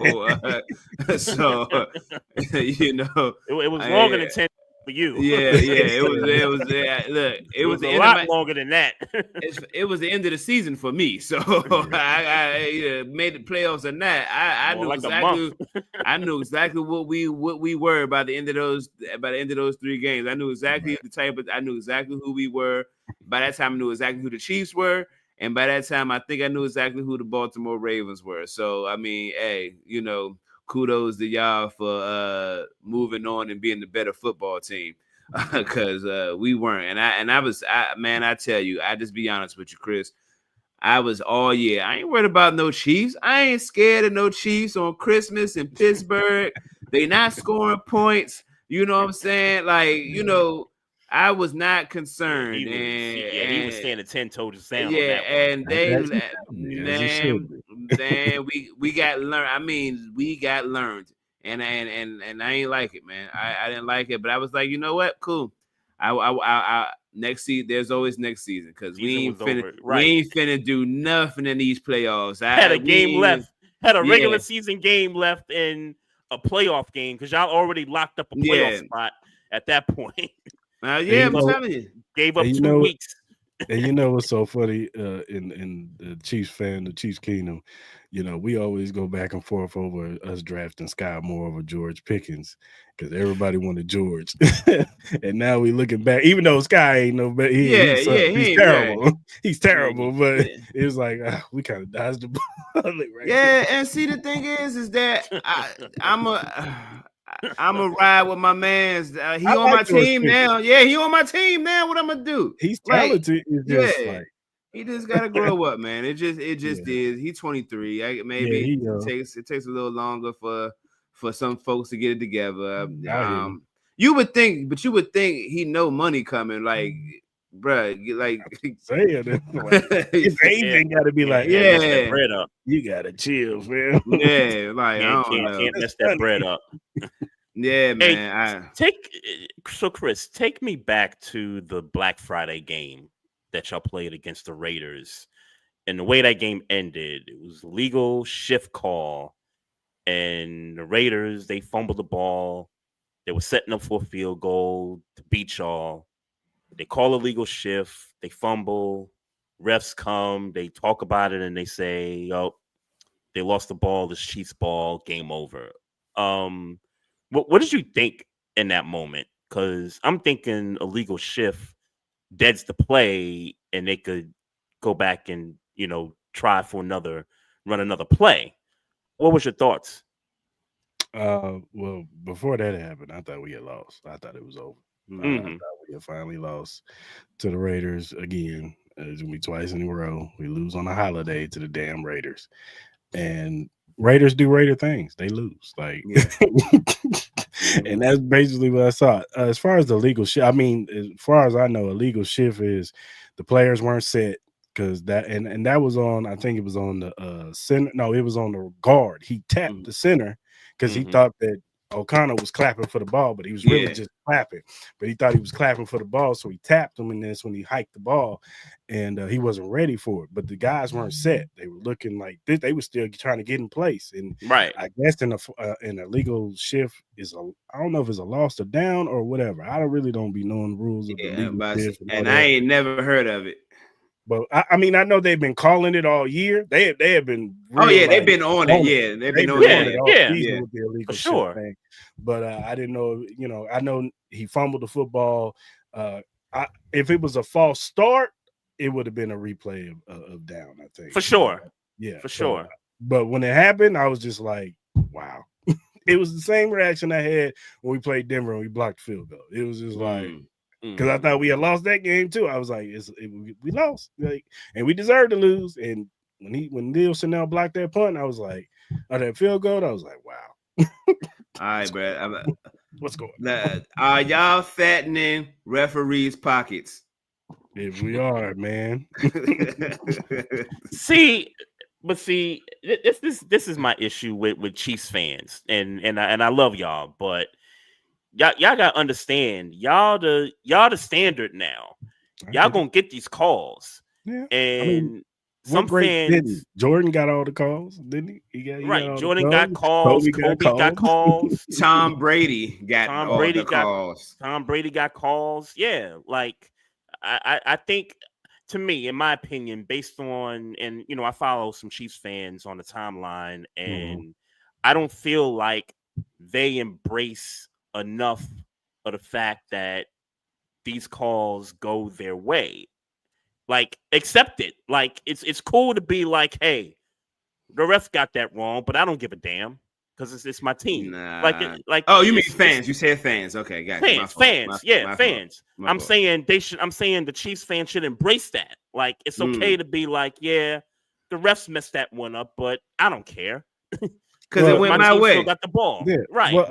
D: you know,
C: it was longer than 10 for you.
D: Yeah. It was look, it was
C: a lot longer than that.
D: It was the end of the season for me. So I made the playoffs or not. I knew I knew exactly what we were by the end of those 3 games. I knew exactly the type of I knew exactly who we were. By that time, I knew exactly who the Chiefs were. And by that time, I think I knew exactly who the Baltimore Ravens were. So, I mean, hey, you know, kudos to y'all for moving on and being the better football team because we weren't. I tell you, I just be honest with you, Chris. I was all year. I ain't worried about no Chiefs. I ain't scared of no Chiefs on Christmas in Pittsburgh. They not scoring points. You know what I'm saying? Like, you know, I was not concerned.
C: He was standing 10 toes down.
D: Yeah, on that man, we got learned. I mean, we got learned, and I ain't like it, man. I didn't like it, but I was like, you know what? Cool. I next season. There's always next season because we ain't finna do nothing in these playoffs.
C: Had a game left. Had a regular season game left in a playoff game because y'all already locked up a playoff spot at that point.
D: I'm telling you.
C: Gave up 2 weeks.
E: And you know what's so funny in the Chiefs fan, the Chiefs Kingdom, you know, we always go back and forth over us drafting Sky Moore over George Pickens because everybody wanted George. And now we looking back, even though Sky ain't no better. He's terrible. Right. He's terrible, but it was like we kind of dodged the bullet right there.
D: And see the thing is that I'm a ride with my man's. He on my team now. Yeah, he on my team now. What I'm gonna do?
E: He's talented.
D: He just gotta grow up, man. It just is. He's 23. It takes a little longer for some folks to get it together. You would think he know money coming. Like, bruh, like
E: saying it. His agent got to be like,
C: that bread up.
E: You gotta chill, man.
D: Yeah, like
C: can't mess that bread up.
D: Yeah, man.
C: Chris, take me back to the Black Friday game that y'all played against the Raiders, and the way that game ended. It was legal shift call, and the Raiders, they fumbled the ball. They were setting up for a field goal to beat y'all. They call a legal shift. They fumble. Refs come. They talk about it, and they say, "Oh, they lost the ball. This Chiefs ball. Game over." What did you think in that moment? Because I'm thinking a legal shift deads the play, and they could go back and try for run another play. What was your thoughts?
E: Well, before that happened, I thought we had lost. I thought it was over. I thought we had finally lost to the Raiders again. It's gonna be twice in a row. We lose on a holiday to the damn Raiders, and Raiders do Raider things. They lose, and that's basically what I saw. As far as the legal shift, I mean, as far as I know, a legal shift is the players weren't set because that and that was on. I think it was on the center. No, it was on the guard. He tapped the center because he thought that O'Connell was clapping for the ball, but he was really just clapping. But he thought he was clapping for the ball, so he tapped him, and that's when he hiked the ball, and he wasn't ready for it. But the guys weren't set; they were looking like this. They were still trying to get in place. And I guess in a legal shift I don't know if it's a loss or down or whatever. I really don't be knowing the rules of the legal shift,
D: and I ain't never heard of it.
E: But I mean, I know they've been calling it all year. They have been.
D: They've been on it. Yeah, they've been on it all season with the illegal
C: sure
E: thing. But I didn't know. I know he fumbled the football. If it was a false start, it would have been a replay of down. I think
C: for sure.
E: Yeah,
C: for sure.
E: But when it happened, I was just like, wow. It was the same reaction I had when we played Denver and we blocked the field goal. It was just like. Because I thought we had lost that game too. I was like, we lost, and we deserved to lose. And when Neil Chanel blocked that punt, I was like, that field goal, I was like, wow.
D: All right, Brad.
E: What's going on?
D: Are y'all fattening referees' pockets?
E: If we are, man.
C: See, this is my issue with Chiefs fans, and I love y'all, but y'all gotta understand, y'all the standard now. Y'all gonna get these calls,
E: yeah.
C: and
E: some
C: fans
E: didn't. Jordan got all the calls, didn't he? He got
C: Jordan got calls. Kobe got calls.
D: Tom Brady got all the calls.
C: Tom Brady got calls. Yeah, like I think, to me, in my opinion, based on, and I follow some Chiefs fans on the timeline, and I don't feel like they embrace enough of the fact that these calls go their way. Like, accept it. Like, it's cool to be like, hey, the refs got that wrong, but I don't give a damn because it's my team.
D: Nah. Oh, you mean fans? You said fans? Okay, got
C: fans. Fans. I'm saying the Chiefs fans should embrace that. Like, it's okay to be like, yeah, the refs messed that one up, but I don't care
D: because it went my way.
C: Still got the ball,
E: yeah.
C: Right?
E: Well,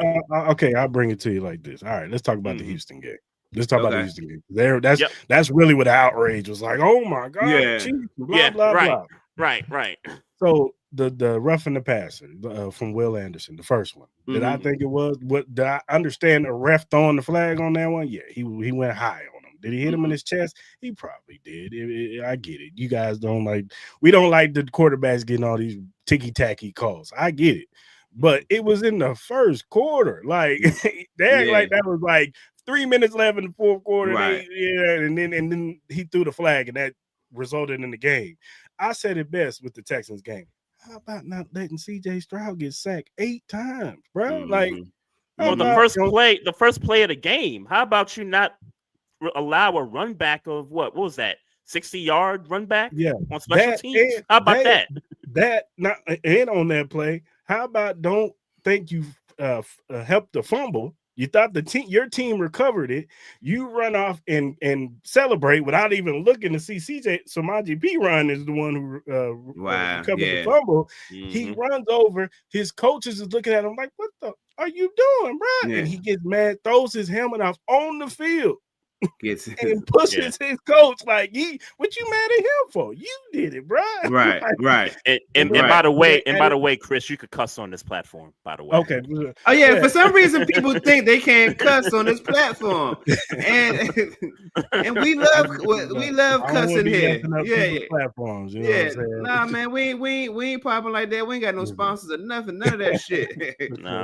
E: okay, I'll bring it to you like this. All right, let's talk about the Houston game. Let's talk about the Houston game. That's really what the outrage was like. Oh my God! Chiefs, blah blah.
C: Right.
E: So the roughing the passer from Will Anderson, the first one. Did I think it was? What did I understand the ref throwing the flag on that one? Yeah, he went high on him. Did he hit him in his chest? He probably did. I get it. You guys we don't like the quarterbacks getting all these ticky-tacky calls. I get it. But it was in the first quarter. Like like that was like 3 minutes left in the fourth quarter.
D: Right.
E: And then he threw the flag, and that resulted in the game. I said it best with the Texans game. How about not letting CJ Stroud get sacked 8 times, bro? Like,
C: the first play of the game. How about you not allow a run back of what was that? 60-yard run back?
E: Yeah,
C: on special teams. How about that?
E: That not and on that play. How about don't think you helped the fumble? You thought your team recovered it. You run off and celebrate without even looking to see CJ. Samaje Perine is the one who recovered the fumble. He runs over. His coaches is looking at him like, "What the are you doing, bro?" Yeah. And he gets mad, throws his helmet off on the field. And pushes his coach like, what you mad at him for? You did it, bro.
D: Right.
C: And by the way, Chris, you could cuss on this platform, by the way.
E: Okay.
D: Oh yeah. For some reason, people think they can't cuss on this platform, and we love cussing here. Yeah.
E: Platforms. You know what I'm saying?
D: Nah, man, we ain't popping like that. We ain't got no sponsors or nothing. None of that shit.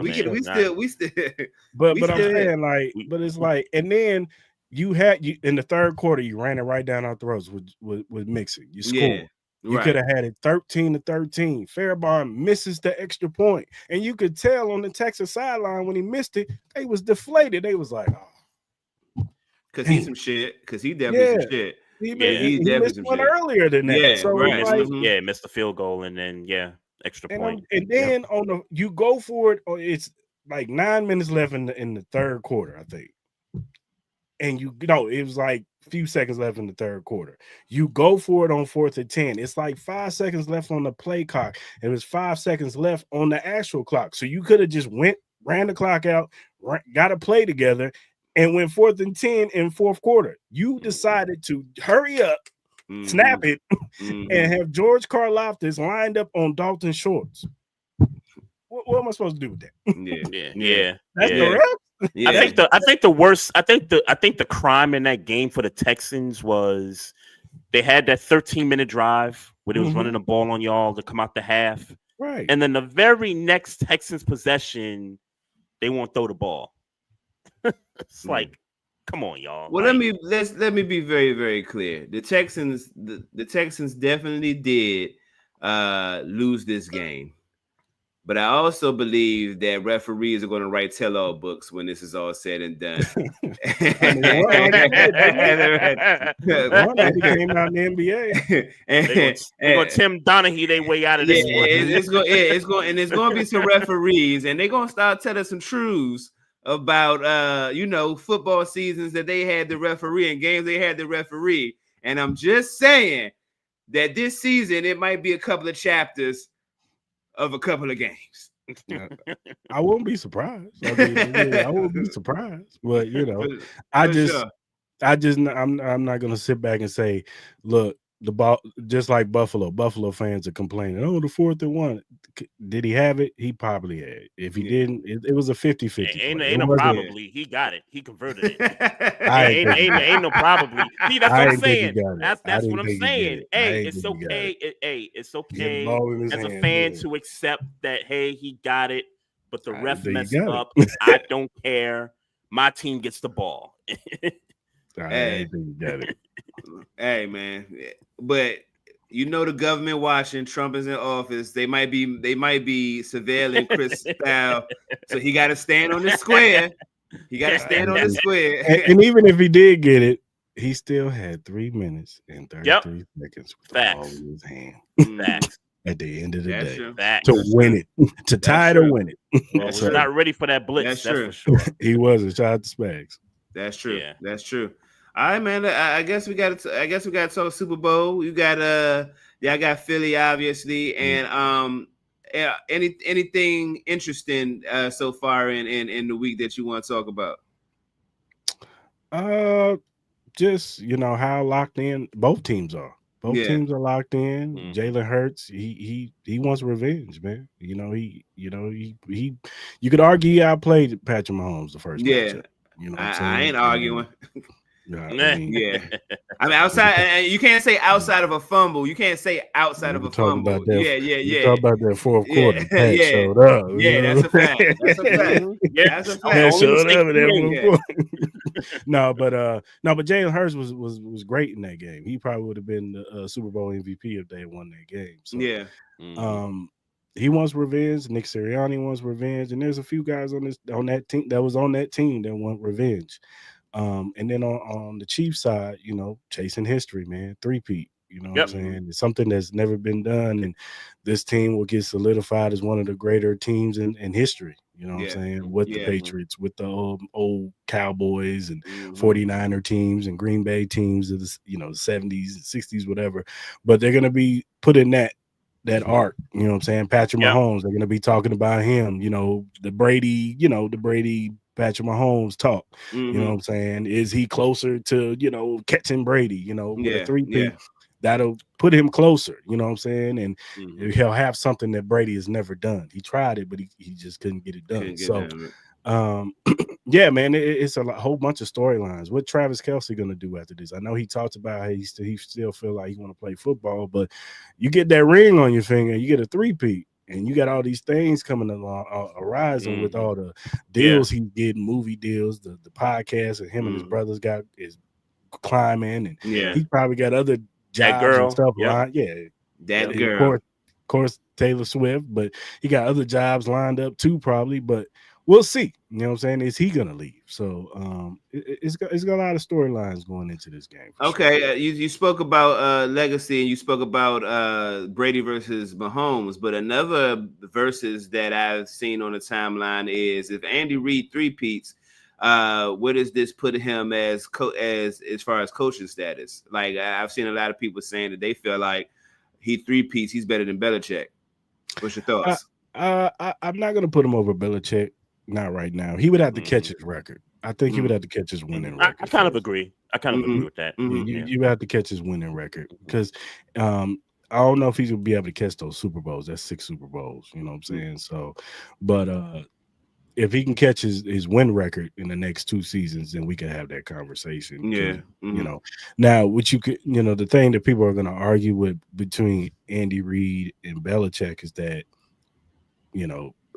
D: We still.
E: But I'm saying like, but it's like, and then. You in the third quarter, you ran it right down our throats with Mixon. You scored. You could have had it 13-13. Fairbairn misses the extra point. And you could tell on the Texas sideline when he missed it, they was deflated. They was like, oh.
D: Because he's some shit. Because he definitely some shit.
E: He missed one earlier than that.
D: Yeah,
E: so
C: missed the field goal and then extra point.
E: And then you go for it, or it's like 9 minutes left in the third quarter, I think. And it was like a few seconds left in the third quarter. You go for it on 4th and 10. It's like 5 seconds left on the play clock. It was 5 seconds left on the actual clock. So you could have just ran the clock out, got a play together, and went 4th and 10 in fourth quarter. You decided to hurry up, snap it, and have George Karlaftis lined up on Dalton Schultz. What am I supposed to do with that?
C: Yeah.
E: That's the ref?
C: Yeah. I think the crime in that game for the Texans was they had that 13-minute drive where they was running the ball on y'all to come out the half.
E: Right.
C: And then the very next Texans possession, they won't throw the ball. It's like, come on, y'all.
D: Well, let me be very, very clear. The Texans definitely did lose this game. But I also believe that referees are going to write tell-all books when this is all said and done.
E: One came out in the NBA.
C: They're going to Tim Donaghy their way out of this one.
D: It's going to be some referees, and they're going to start telling some truths about football seasons that they had the referee and games they had the referee. And I'm just saying that this season it might be a couple of chapters of a couple of games.
E: I won't be surprised. I mean, I won't be surprised. But
D: Sure.
E: I'm not gonna sit back and say, look, the ball just like Buffalo. Buffalo fans are complaining. Oh, the 4th and 1. Did he have it? He probably had it. If he didn't, it was a 50-50.
C: Ain't no probably. He got it. He converted it. Ain't no probably. See, that's what I'm saying. That's what I'm saying. Hey, it's okay. It's okay as a fan to accept that. Hey, he got it, but the ref messed up. I don't care. My team gets the ball.
D: Hey, hey, man, but the government watching. Trump is in office. They might be surveilling Cris Style, so he got to stand on the square. He got to stand on the square.
E: And even if he did get it, he still had 3 minutes and 33 seconds with the ball in his hand.
C: Facts.
E: At the end of the day,
C: to
E: win it, to tie to win it.
C: He's not ready for that blitz. That's for sure.
E: He wasn't. Shout out to Spags.
D: That's true. Yeah. That's true. All right, man. I guess we got to talk Super Bowl. You got I got Philly, obviously, and anything interesting so far in the week that you want to talk about?
E: Just how locked in both teams are. Both teams are locked in. Jalen Hurts, he wants revenge, man. You could argue he outplayed Patrick Mahomes the first matchup.
D: I ain't arguing.
E: I mean,
D: outside, you can't say outside of a fumble. You can't say outside of a fumble.
E: Talk about that fourth quarter. Pat showed up.
D: That's a fact. That's a fact. That's a fact.
E: Pat showed up in that No, but Jalen Hurts was great in that game. He probably would have been the Super Bowl MVP if they had won that game. So, he wants revenge. Nick Sirianni wants revenge, and there's a few guys on that team that want revenge. And then on the Chiefs side, chasing history, man, three-peat. What I'm saying? It's something that's never been done, and this team will get solidified as one of the greater teams in history. What I'm saying? With the Patriots, with the old Cowboys and 49er teams and Green Bay teams of the 70s and 60s, whatever. But they're gonna be put in that arc. What I'm saying? Patrick Mahomes, they're gonna be talking about him. The Brady, Patrick Mahomes talk. You know what I'm saying? Is he closer to, catching Brady, with a three-peat? That'll put him closer, you know what I'm saying? And he'll have something that Brady has never done. He tried it, but he just couldn't get it done. Man, it's a whole bunch of storylines. What Travis Kelce going to do after this? I know he talked about how he still feel like he want to play football, but you get that ring on your finger, you get a three-peat. And you got all these things coming along, arising with all the deals he's getting, movie deals, the podcast, and him and his brothers is climbing, and he probably got other jobs and stuff.
D: That girl.
E: Of course, Taylor Swift, but he got other jobs lined up too, probably. But we'll see. You know what I'm saying? Is he gonna leave? So it's got a lot of storylines going into this game.
D: Okay, sure. You spoke about legacy, and you spoke about Brady versus Mahomes, but another versus that I've seen on the timeline is if Andy Reid three-peats, where does this put him as far as coaching status? Like I've seen a lot of people saying that they feel like he three-peats, he's better than Belichick. What's your thoughts?
E: I'm not gonna put him over Belichick. Not right now. He would have to catch his record. I think he would have to catch his winning record.
C: I kind of agree. Agree with that.
E: You would have to catch his winning record because I don't know if he's gonna be able to catch those Super Bowls. That's 6 Super Bowls. You know what I'm saying? So, but if he can catch his win record in the next 2 seasons, then we can have that conversation. Now what you could, the thing that people are going to argue with between Andy Reid and Belichick is that,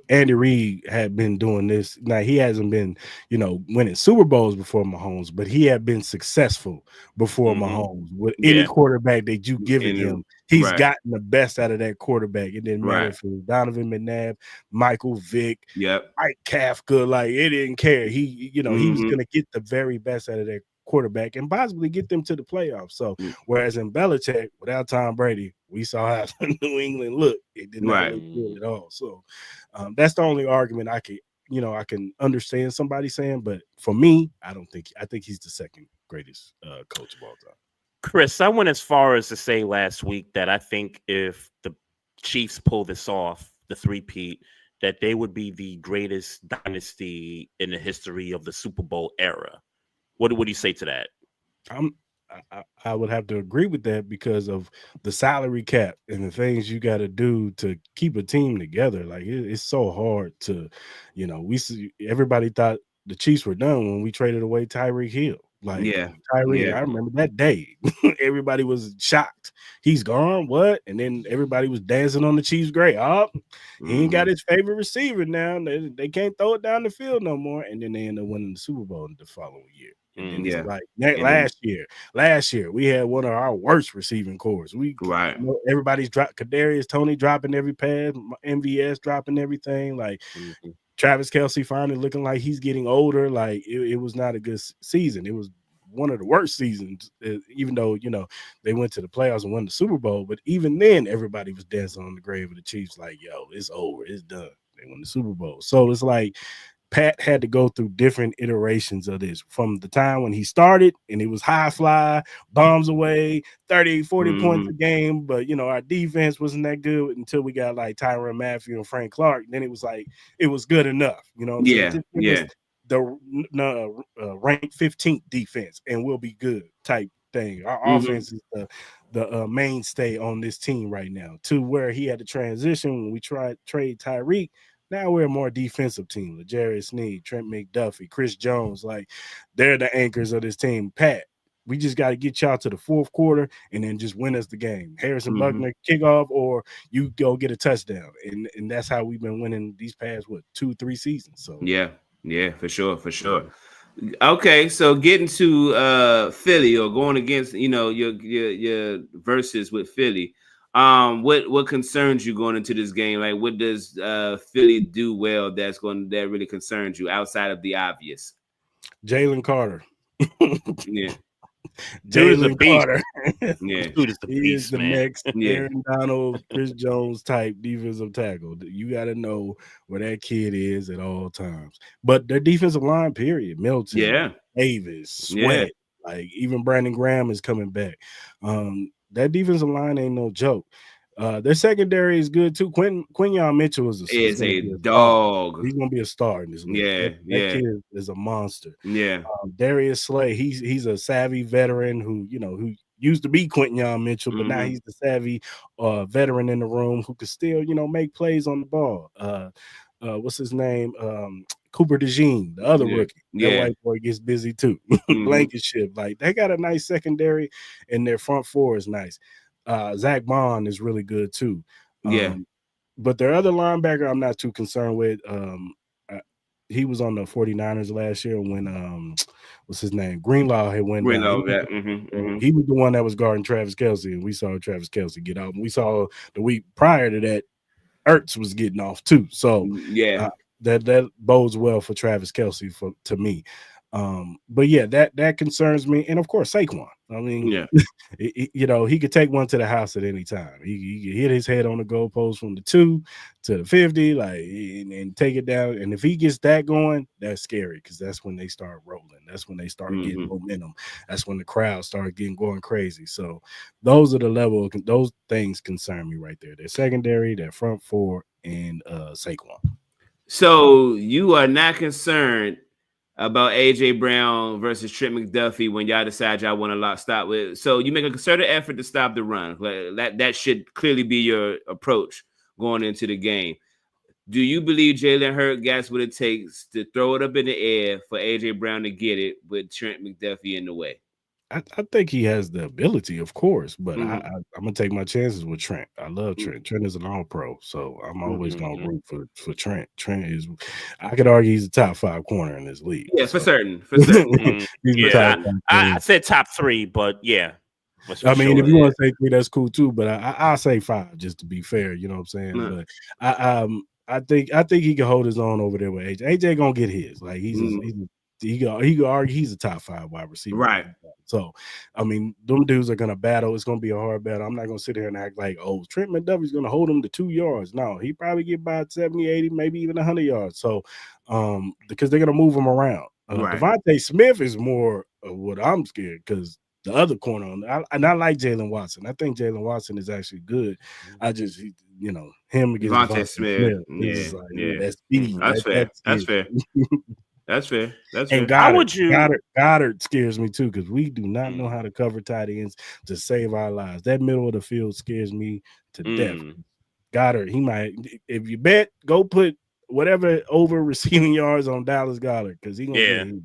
E: Andy Reid had been doing this. Now he hasn't been, winning Super Bowls before Mahomes, but he had been successful before Mahomes. With any quarterback that you given him, he's gotten the best out of that quarterback. It didn't matter if it was Donovan McNabb, Michael Vick, Mike Kafka. Like it didn't care. He, he was going to get the very best out of that quarterback and possibly get them to the playoffs. So whereas in Belichick, without Tom Brady, we saw how New England looked. It did not look good at all. So that's the only argument I can understand somebody saying, but for me, I think he's the second greatest coach of all time.
C: Chris, I went as far as to say last week that I think if the Chiefs pull this off, the three-peat, that they would be the greatest dynasty in the history of the Super Bowl era. What do you say to that?
E: I would have to agree with that because of the salary cap and the things you got to do to keep a team together. Like it's so hard to, everybody thought the Chiefs were done when we traded away Tyreek Hill. Like Tyreek, I remember that day. Everybody was shocked. He's gone. What? And then everybody was dancing on the Chiefs' grave. Oh, he ain't got his favorite receiver now. They can't throw it down the field no more. And then they end up winning the Super Bowl the following year. And it's like last year we had one of our worst receiving cores. Everybody's Kadarius Toney dropping every pass, MVS dropping everything. Like Travis Kelce finally looking like he's getting older. Like it was not a good season. It was one of the worst seasons, even though they went to the playoffs and won the Super Bowl. But even then, everybody was dancing on the grave of the Chiefs. Like, yo, it's over, it's done. They won the Super Bowl. So it's like Pat had to go through different iterations of this from the time when he started and it was high fly, bombs away, 30, 40 points a game. But, our defense wasn't that good until we got like Tyrann Mathieu and Frank Clark. Then it was like, it was good enough. You know what I'm saying? It was the ranked 15th defense and we'll be good type thing. Our offense is the mainstay on this team right now, to where he had to transition when we tried trade Tyreek. Now we're a more defensive team. L'Jarius Sneed, Trent McDuffie, Chris Jones, like they're the anchors of this team. Pat, we just got to get y'all to the fourth quarter and then just win us the game. Harrison Buckner kickoff, or you go get a touchdown, and that's how we've been winning these past 2-3 seasons. So
D: yeah, for sure. Okay, so getting to Philly or going against your verses with Philly. What concerns you going into this game? Like, what does Philly do well that really concerns you outside of the obvious?
E: Jalen Carter.
C: Jalen
E: Carter.
C: Dude is the beast, man.
E: Next Aaron Donald, Chris Jones type defensive tackle. You got to know where that kid is at all times. But their defensive line, period. Milton, Davis, Sweat, like even Brandon Graham is coming back. That defensive line ain't no joke. Their secondary is good too. Quinyon Mitchell is
D: a dog.
E: He's gonna be a star in this league. That kid is a monster. Darius Slay, he's a savvy veteran who used to be Quinyon Mitchell, but now he's the savvy veteran in the room who can still make plays on the ball. What's his name? Cooper DeJean, the other rookie. That white boy gets busy too. Blankenship, like they got a nice secondary, and their front four is nice. Zach Bond is really good too. But their other linebacker, I'm not too concerned with. He was on the 49ers last year when what's his name? Greenlaw had went down. He was the one that was guarding Travis Kelce, and we saw Travis Kelce get off. We saw the week prior to that, Ertz was getting off too. So that bodes well for Travis Kelce to me. But that concerns me, and of course Saquon. I mean, he could take one to the house at any time. He could hit his head on the goalpost from the 2 to the 50, like and take it down. And if he gets that going, that's scary because that's when they start rolling. That's when they start getting momentum. That's when the crowd start going crazy. So those are the level. Those things concern me right there. Their secondary, their front four, and Saquon.
D: So you are not concerned about AJ Brown versus Trent McDuffie when y'all decide y'all want to stop with. So you make a concerted effort to stop the run. That should clearly be your approach going into the game. Do you believe Jalen Hurts got what it takes to throw it up in the air for AJ Brown to get it with Trent McDuffie in the way?
E: I think he has the ability, of course, but I'm gonna take my chances with Trent. I love Trent. Trent is an all-pro, so I'm always gonna root for Trent. Trent is, I could argue he's a top 5 corner in this league.
D: Yeah, for certain.
C: I said top 3, but yeah.
E: I mean, if you want to say 3, that's cool too. But I'll say 5 just to be fair. You know what I'm saying? But I think he can hold his own over there with AJ. AJ gonna get his. Like he could argue he's a top 5 wide receiver.
D: Right.
E: So, I mean, them dudes are going to battle. It's going to be a hard battle. I'm not going to sit here and act like, oh, Trent McDuffie's going to hold him to 2 yards. No, he probably get by 70, 80, maybe even 100 yards. So, because they're going to move him around. Devontae Smith is more of what I'm scared because the other corner, and I like Jalen Watson. I think Jalen Watson is actually good. him against
D: Devontae
E: Devontae
D: Smith.
E: Smith. It's just like,
D: Yeah.
E: that's speed.
D: That's fair. That's
E: it.
D: fair. That's fair. That's
E: And
D: fair.
C: How would you?
E: Goddard scares me too, because we do not know
C: Mm.
E: how to cover tight ends to save our lives. That middle of the field scares me to death. Goddard, he might. If you bet, go put whatever over receiving yards on Dallas Goddard, because he gonna get hit.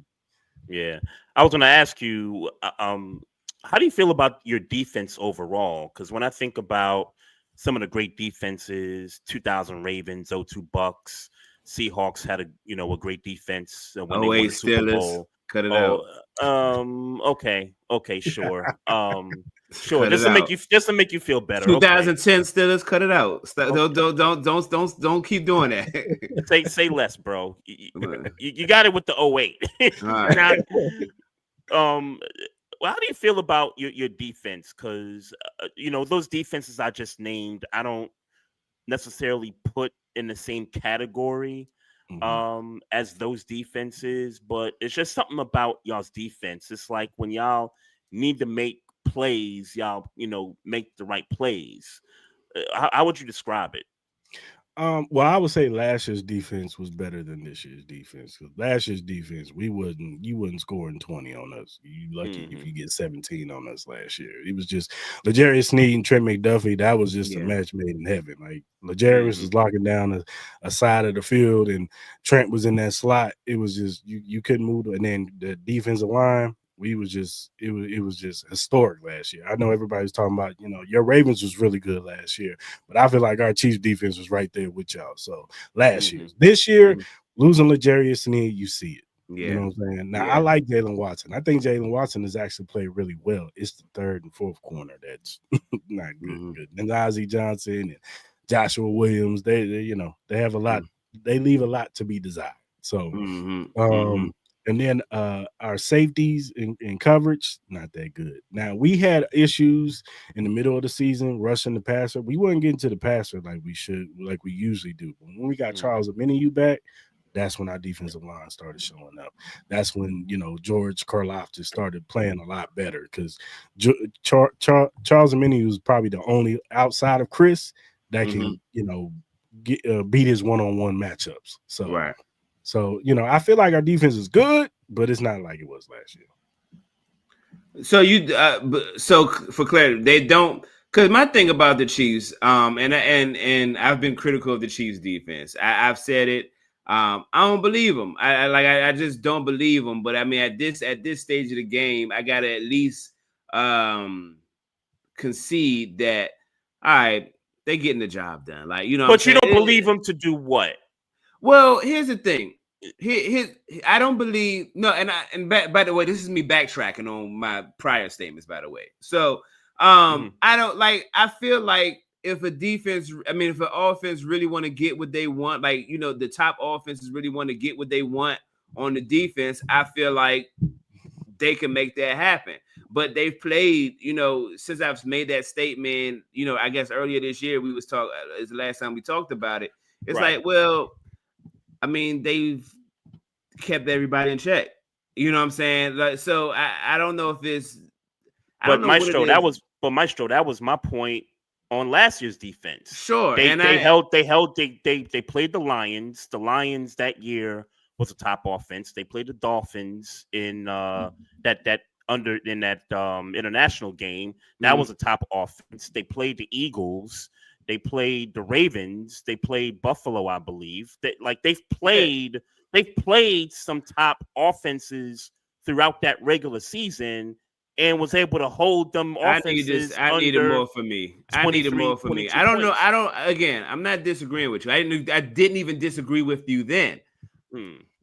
C: Yeah. I was gonna ask you, how do you feel about your defense overall? Because when I think about some of the great defenses, 2000 Ravens, 02 Bucks, Seahawks had a great defense when they won the Super
D: Steelers.
C: Bowl.
D: Cut it out.
C: Okay, sure. Sure.
D: Cut
C: Just to make you feel better.
D: 2010 Steelers, cut it out. Don't keep doing that.
C: Say less, bro. You got it with the 08.
D: Right.
C: Now, well, how do you feel about your defense? Because those defenses I just named, I don't necessarily put in the same category as those defenses, but it's just something about y'all's defense. It's like when y'all need to make plays, y'all make the right plays. How would you describe it?
E: Well, I would say last year's defense was better than this year's defense. Because last year's defense, you wouldn't scoring 20 on us. You lucky if you get 17 on us last year. It was just L'Jarius Sneed and Trent McDuffie. That was just a match made in heaven. Like L'Jarius was locking down a side of the field, and Trent was in that slot. It was just you couldn't move. And then the defensive line. It was just historic last year. I know everybody's talking about, your Ravens was really good last year, but I feel like our Chiefs defense was right there with y'all. So last year, this year, losing L'Jarius Sneed, you see it.
D: Yeah.
E: You know what I'm saying? Now I like Jalen Watson. I think Jalen Watson has actually played really well. It's the third and fourth corner that's not good. And Ozzie Johnson and Joshua Williams, they have a lot. They leave a lot to be desired. So and then our safeties in coverage, not that good. Now, we had issues in the middle of the season rushing the passer. We weren't getting to the passer like we usually do. But when we got Charles Omenihu back, that's when our defensive line started showing up. That's when, George Karlaftis started playing a lot better because Charles Omenihu is probably the only outside of Cris that can, beat his one-on-one matchups. So,
D: right.
E: So, I feel like our defense is good, but it's not like it was last year.
D: So so for clarity, they don't, because my thing about the Chiefs, and I've been critical of the Chiefs defense. I've said it. I don't believe them. I just don't believe them. But I mean, at this stage of the game, I gotta at least concede that all right, they're getting the job done. Like
C: but you don't believe them to do what?
D: Well, here's the thing. I don't believe by the way, this is me backtracking on my prior statements, by the way. So I don't I feel like if an offense really want to get what they want, the top offenses really want to get what they want on the defense, I feel like they can make that happen. But they've played, since I've made that statement, I guess earlier this year we was talking, it's the last time we talked about it. It's
C: right.
D: like, well, I mean, they've kept everybody in check. You know what I'm saying? So I don't know if it's.
C: But Maestro, that was my point on last year's defense.
D: Sure,
C: they played the Lions. The Lions that year was a top offense. They played the Dolphins in that international game. That was a top offense. They played the Eagles. They played the Ravens. They played Buffalo, I believe. They've played some top offenses throughout that regular season and was able to hold them offenses.
D: I need it more for me. I need it more for me. I don't know. Again, I'm not disagreeing with you. I didn't even disagree with you then.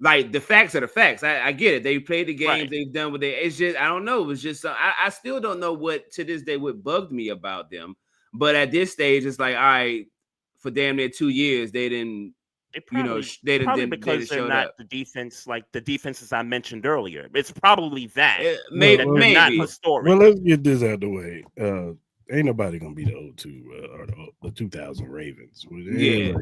D: Like the facts are the facts. I get it. They played the games. Right. They've done what they. It's just I don't know. It was just I still don't know what to this day what bugged me about them. But at this stage, it's like, all right, for damn near 2 years, they didn't. They didn't
C: because they're not up. The defense like the defenses I mentioned earlier. It's probably that.
D: Maybe
C: not historic.
E: Well, let's get this out of the way. Ain't nobody gonna be the 02 or the 2000 Ravens.
A: Yeah.
E: That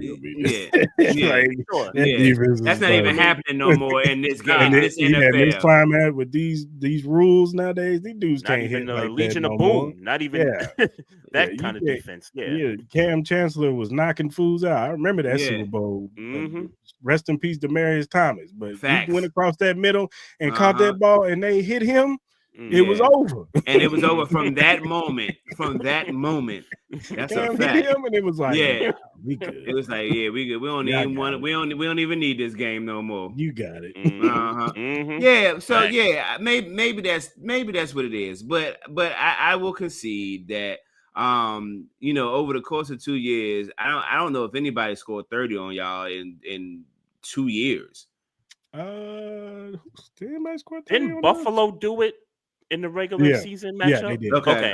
E: defense
A: That's
E: is
A: not even happening no more in this game, this NFL.
E: In this climate with these rules nowadays, these dudes
C: not
E: can't
C: even
E: hit
C: the
E: like
C: Legion
E: that
C: of
E: no
C: Boom.
E: more.
C: Not even that kind of defense. Yeah.
E: Cam Chancellor was knocking fools out. I remember that Super Bowl. Rest in peace, Demaryius Thomas. But he went across that middle and caught that ball, and they hit him. It was over,
A: and it was over from that moment. That's
E: Cam
A: a fact.
E: hit him, and it was like,
A: we good. It was like, we good. We don't need one. We don't even need this game no more.
E: You got it.
A: Yeah. So maybe that's what it is. But I will concede that over the course of 2 years, I don't know if anybody scored 30 on y'all in 2 years.
C: Didn't Buffalo do it in the regular season matchup?
E: Yeah, they did.
A: Okay.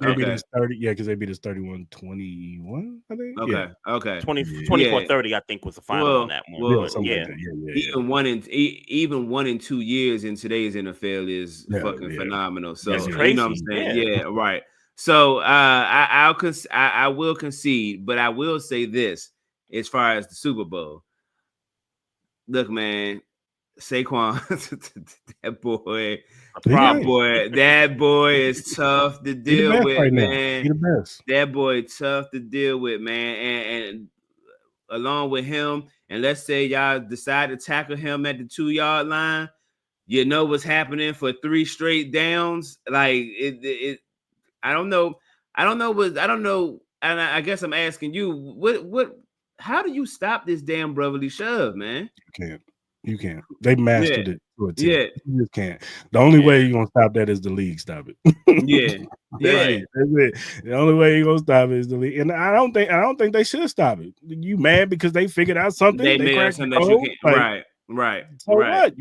E: They beat us 30. Yeah, because they beat us 31-21, I think.
A: Okay.
C: 24-30, I think, was the final on that one.
A: Even 1 in 2 years in today's NFL is fucking phenomenal. So
C: that's crazy.
A: You know what I'm saying? Yeah, right. So I will concede, but I will say this as far as the Super Bowl. Look, man, Saquon, that boy is tough to deal with, man. That boy tough to deal with, man. And along with him, and let's say y'all decide to tackle him at the 2-yard line, you know what's happening for 3 straight downs. Like it I don't know. And I guess I'm asking you, how do you stop this damn brotherly shove, man?
E: You can't. They mastered it to a T. You just can't. The only way you're gonna stop that is the league stop it. That's it. The only way you're gonna stop it is the league. And I don't think they should stop it. You mad because they figured out something? They cracked the code?
A: Right.
E: So what?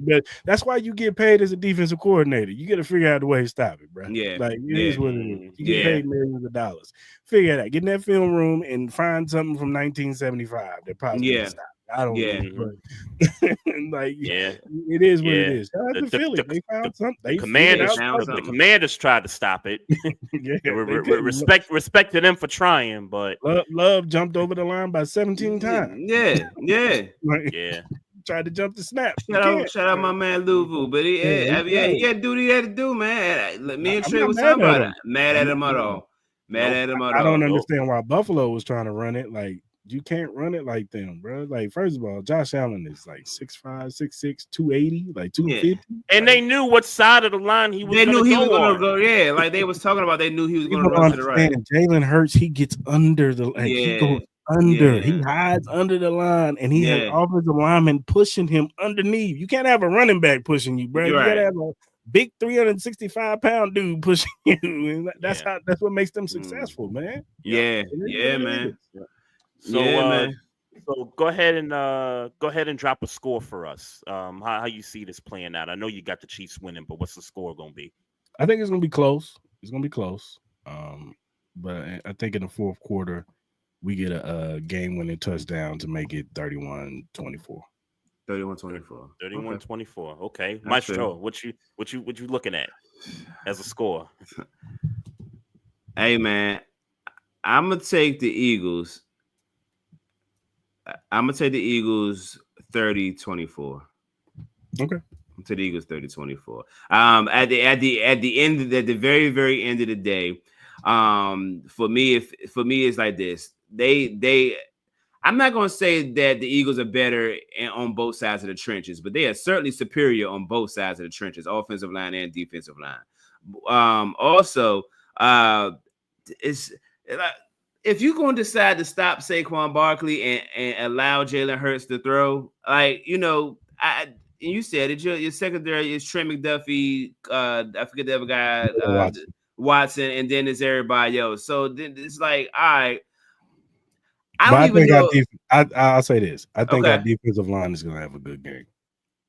E: That's why you get paid as a defensive coordinator. You got to figure out a way to stop it, bro.
A: Yeah.
E: Like it is what it is. You get paid millions of dollars. Figure it out. Get in that film room and find something from 1975 that probably stop. I don't know. But it is what it is. They found something.
C: The Commanders tried to stop it. Respected them for trying, but
E: Love jumped over the line by 17 times. Tried to jump the snap.
A: Shout out my man Luvu, but he had to do what he had to do, man. Me and Trey was talking about it. Mad at him at all.
E: I don't understand why Buffalo was trying to run it. Like, you can't run it like them, bro. Like, first of all, Josh Allen is like 6'5", 6'6", 280, like 250.
C: And they knew what side of the line he was going to go. They knew he was going to
A: go, like they was talking about, they knew he was going to run to the right.
E: Jalen Hurts, he gets under the he goes under. He hides under the line, and he has offensive linemen pushing him underneath. You can't have a running back pushing you, bro. You gotta have a big 365-pound dude pushing you. And that's what makes them successful, man.
A: Man.
C: So go ahead and drop a score for us. How you see this playing out? I know you got the Chiefs winning, but what's the score gonna be?
E: I think it's gonna be close. But I think in the fourth quarter we get a game-winning touchdown to make it 31-24.
A: 31-24.
C: 31-24. Okay. Maestro, what you looking at as a score?
A: Hey man, I'm gonna take the Eagles. 30-24.
E: Okay.
A: To the Eagles 30-24. At the very, very end of the day, for me it's like this. I'm not going to say that the Eagles are better on both sides of the trenches, but they are certainly superior on both sides of the trenches, offensive line and defensive line. Also, it's if you're going to decide to stop Saquon Barkley and allow Jalen Hurts to throw, you said it, your secondary is Trey McDuffie, I forget the other guy, Watson, and then it's everybody else. So then it's like, all right. I'll
E: say this. I think our defensive line is going to have a good game.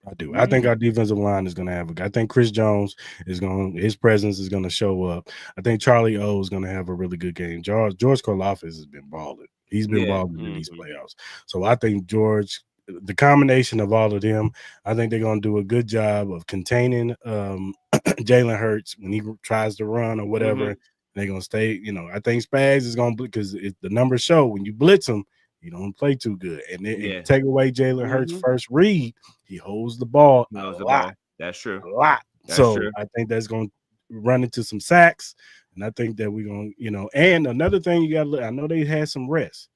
E: I do. I think our defensive line is going to have I think Chris Jones his presence is going to show up. I think Charlie O is going to have a really good game. George Karlaftis has been balling. He's been balling in these playoffs. So I think the combination of all of them, I think they're going to do a good job of containing Jalen Hurts when he tries to run or whatever. They're gonna stay. I think Spags is gonna because the numbers show when you blitz him, you don't play too good. And then if you take away Jalen Hurts' first read, he holds the ball a lot.
D: That's true.
E: A lot.
D: That's true.
E: I think that's gonna run into some sacks. And I think that we're gonna, and another thing you gotta look. I know they had some rest,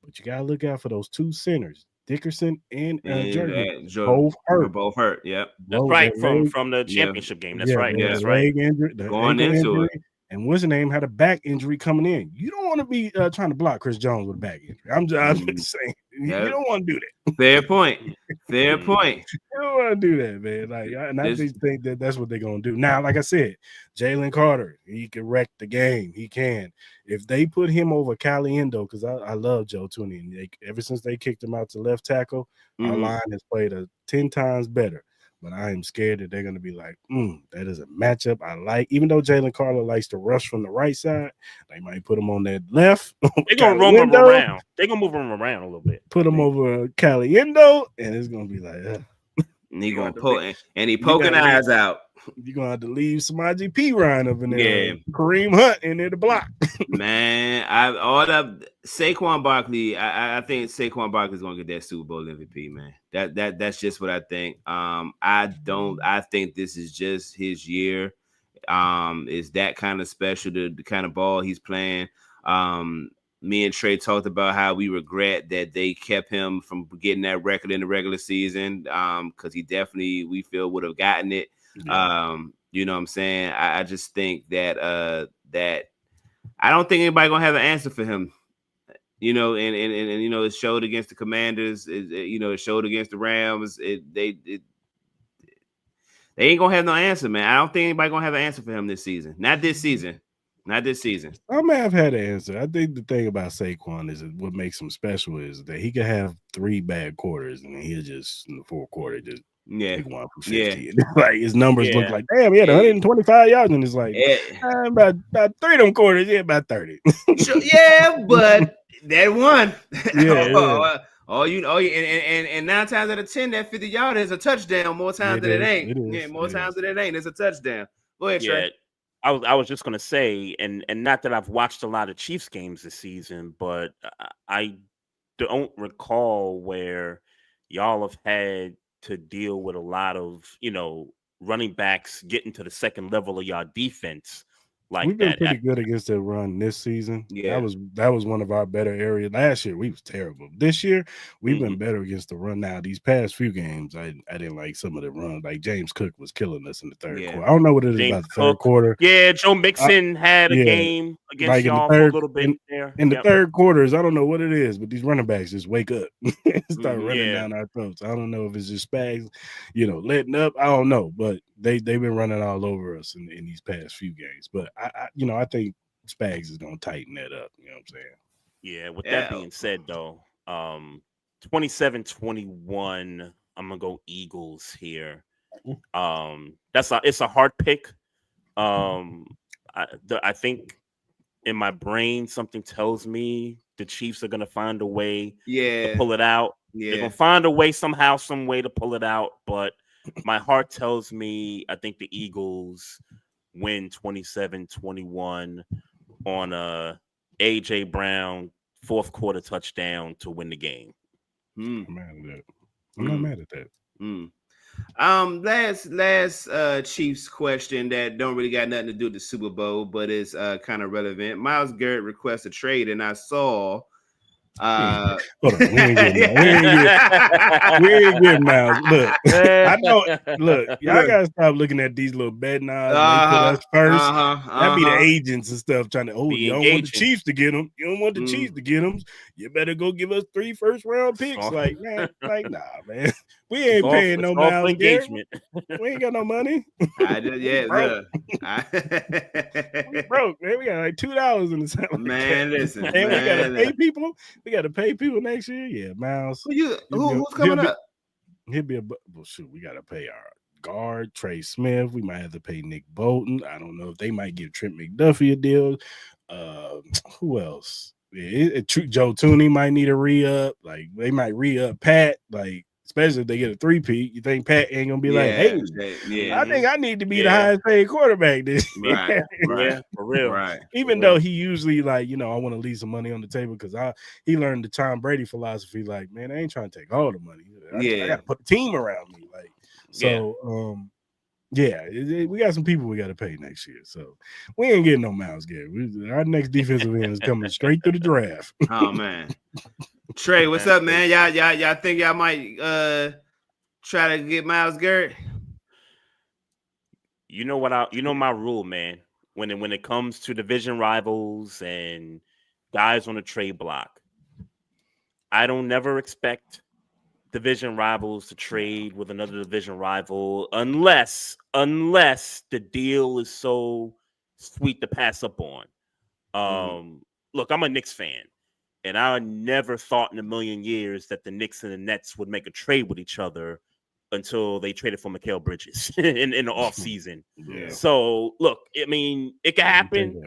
E: but you gotta look out for those two centers. Dickerson and Jordan both hurt.
D: Both hurt. Yep.
C: That's right. From the championship game. That's right.
E: Yeah,
C: that's right.
E: Injury,
D: going into it.
E: And what's the name had a back injury coming in. You don't want to be trying to block Chris Jones with a back injury. I'm just saying you don't want to do that.
D: Fair point. Fair point.
E: You don't want to do that, man. I just think that's what they're gonna do. Now, like I said, Jalen Carter, he can wreck the game. He can. If they put him over Caliendo, because I love Joe Tooney, and ever since they kicked him out to left tackle, our line has played 10 times better. But I am scared that they're going to be like, that is a matchup I like. Even though Jalen Carter likes to rush from the right side, they might put him on that left.
C: They're going to roam him around. They're going to move him around a little bit.
E: Put him over Caliendo, and it's going to be like,
D: and he going to pull it, and he poking eyes out.
E: You're going to have to leave Samaje Perine up in there. Yeah. Kareem Hunt in there to block.
D: Man, Saquon Barkley, I think Saquon Barkley is going to get that Super Bowl MVP, man. That's just what I think. I think this is just his year. Is that kind of special, the kind of ball he's playing. Me and Trey talked about how we regret that they kept him from getting that record in the regular season because he definitely, we feel, would have gotten it. Yeah. You know what I'm saying? I just think that I don't think anybody gonna have an answer for him. And it showed against the Commanders. It showed against the Rams. They ain't gonna have no answer, man. I don't think anybody gonna have an answer for him this season. Not this season.
E: I may have had an answer. I think the thing about Saquon is what makes him special is that he can have 3 bad quarters and he'll just in the fourth quarter just take 1 for 50. Like his numbers look like, damn, he had 125 yards, and it's like about 3 of them quarters, about 30.
D: But that one, and 9 times out of 10, that 50 yard is a touchdown. More times than it ain't. More times than it ain't. It's a touchdown. Go ahead, Trey.
C: I was just gonna say, and not that I've watched a lot of Chiefs games this season, but I don't recall where y'all have had to deal with a lot of, running backs getting to the second level of y'all defense. Like
E: we've been pretty good against that run this season. Yeah, that was one of our better areas. Last year we was terrible. This year we've been better against the run. Now these past few games, I didn't like some of the runs. Like James Cook was killing us in the third quarter. I don't know what it is about the third quarter.
C: Yeah, Joe Mixon had a game against like y'all for a little bit there.
E: In the third quarters, I don't know what it is, but these running backs just wake up and start running down our throats. I don't know if it's just Spags, letting up. I don't know, but they've been running all over us in these past few games. But I think Spags is gonna tighten that up. You know what I'm saying?
C: Yeah. With that being said, though, 27-21, I'm gonna go Eagles here. It's a hard pick. I think in my brain something tells me the Chiefs are gonna find a way to pull it out. Yeah. They're gonna find a way somehow, some way to pull it out. But my heart tells me I think the Eagles win 27-21 on a A.J. Brown fourth quarter touchdown to win the game.
E: I'm not mad at that.
D: Last Chiefs question that don't really got nothing to do with the Super Bowl, but is kind of relevant. Myles Garrett requests a trade, and I saw
E: Hold on, we ain't getting Miles. Look, I know. Look, y'all gotta stop looking at these little betting odds. First, that be the agents and stuff trying to. Oh, you don't want the Chiefs to get them. You don't want the Chiefs to get them. You better go give us 3 first-round picks. Like, man, nah, man. We ain't paying no Miles engagement. We ain't got no money.
D: We
E: broke, man. We got like $2 in the salary.
D: Man, listen.
E: And we gotta pay people. We got to pay people next year. Yeah, Miles.
D: Who's coming up?
E: He'll be shoot. We got to pay our guard, Trey Smith. We might have to pay Nick Bolton. I don't know if they might give Trent McDuffie a deal. Who else? Joe Tooney might need a re-up. Like they might re-up Pat. Like especially if they get a 3-peat. You think Pat ain't gonna be like, hey,
D: yeah,
E: I think I need to be the highest paid quarterback this year.
D: right,
C: Yeah, for real.
D: right.
E: Even though he usually like, you know, I want to leave some money on the table because he learned the Tom Brady philosophy. Like, man, I ain't trying to take all the money. I got to put a team around me. Like, so, we got some people we got to pay next year. So we ain't getting no Myles Garrett. Our next defensive end is coming straight through the draft.
D: Oh man, Trey, what's up, man? Y'all think y'all might try to get Myles Garrett?
C: You know what? You know my rule, man. When it comes to division rivals and guys on the trade block, I don't never expect division rivals to trade with another division rival unless the deal is so sweet to pass up on. Look, I'm a Knicks fan, and I never thought in a million years that the Knicks and the Nets would make a trade with each other until they traded for Mikal Bridges in the offseason.
E: Yeah.
C: So look, I mean, it can happen.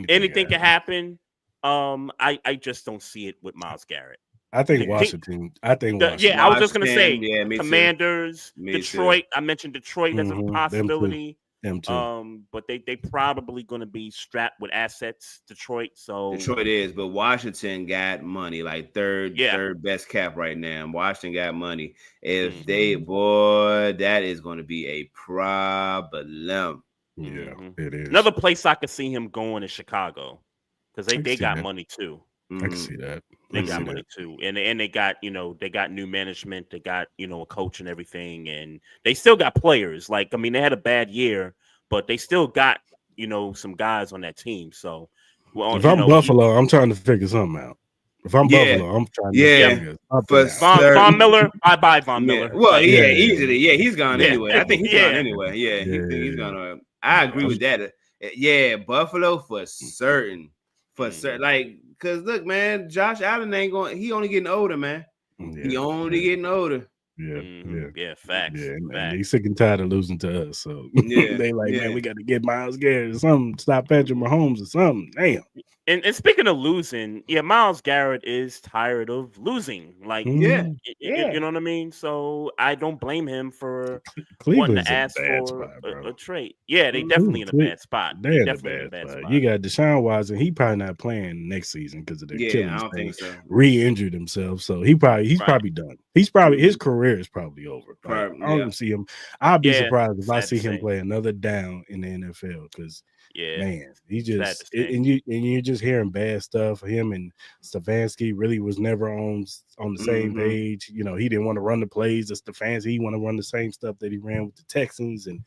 C: Anything can happen. I just don't see it with Myles Garrett.
E: I think Washington.
C: Yeah, I was just gonna say Commanders,
D: Me
C: Detroit.
D: too.
C: I mentioned Detroit as a possibility.
E: Them too.
C: But they probably gonna be strapped with assets. Detroit
D: is, but Washington got money, like third best cap right now. Washington got money. If that is going to be a problem.
E: Yeah, it is.
C: Another place I could see him going is Chicago because they got money too.
E: I can see that.
C: They got money too, and they got they got new management, they got a coach and everything, and they still got players. Like I mean, they had a bad year, but they still got some guys on that team. So,
E: if I'm Buffalo, I'm trying to figure something out. If I'm Buffalo, I'm trying to figure
C: Von Miller, bye Von Miller.
D: Well, easily, he's gone anyway. I think he's gone anyway. He's gone. I agree with that. Yeah, Buffalo for certain. Like, cause look, man, Josh Allen ain't going. He only getting older, man. He only getting older.
C: Facts.
E: Yeah, and he's sick and tired of losing to us. So they man, we got to get Myles Garrett or something. Stop Patrick Mahomes or something. Damn.
C: And speaking of losing, Myles Garrett is tired of losing. Like, you know what I mean? So I don't blame him for wanting to ask for a trade. Yeah, they definitely in a bad spot.
E: They're definitely in a bad spot. You got Deshaun Watson. He probably not playing next season because of the Achilles
D: I don't
E: thing.
D: think so.
E: Re-injured himself, so he's probably done. His career is probably over. I don't see him. I'll be surprised if I see him play another down in the NFL because. Man, he just and you're just hearing bad stuff. Him and Stefanski really was never on the same page. He didn't want to run the plays of Stefanski. He want to run the same stuff that he ran with the Texans, and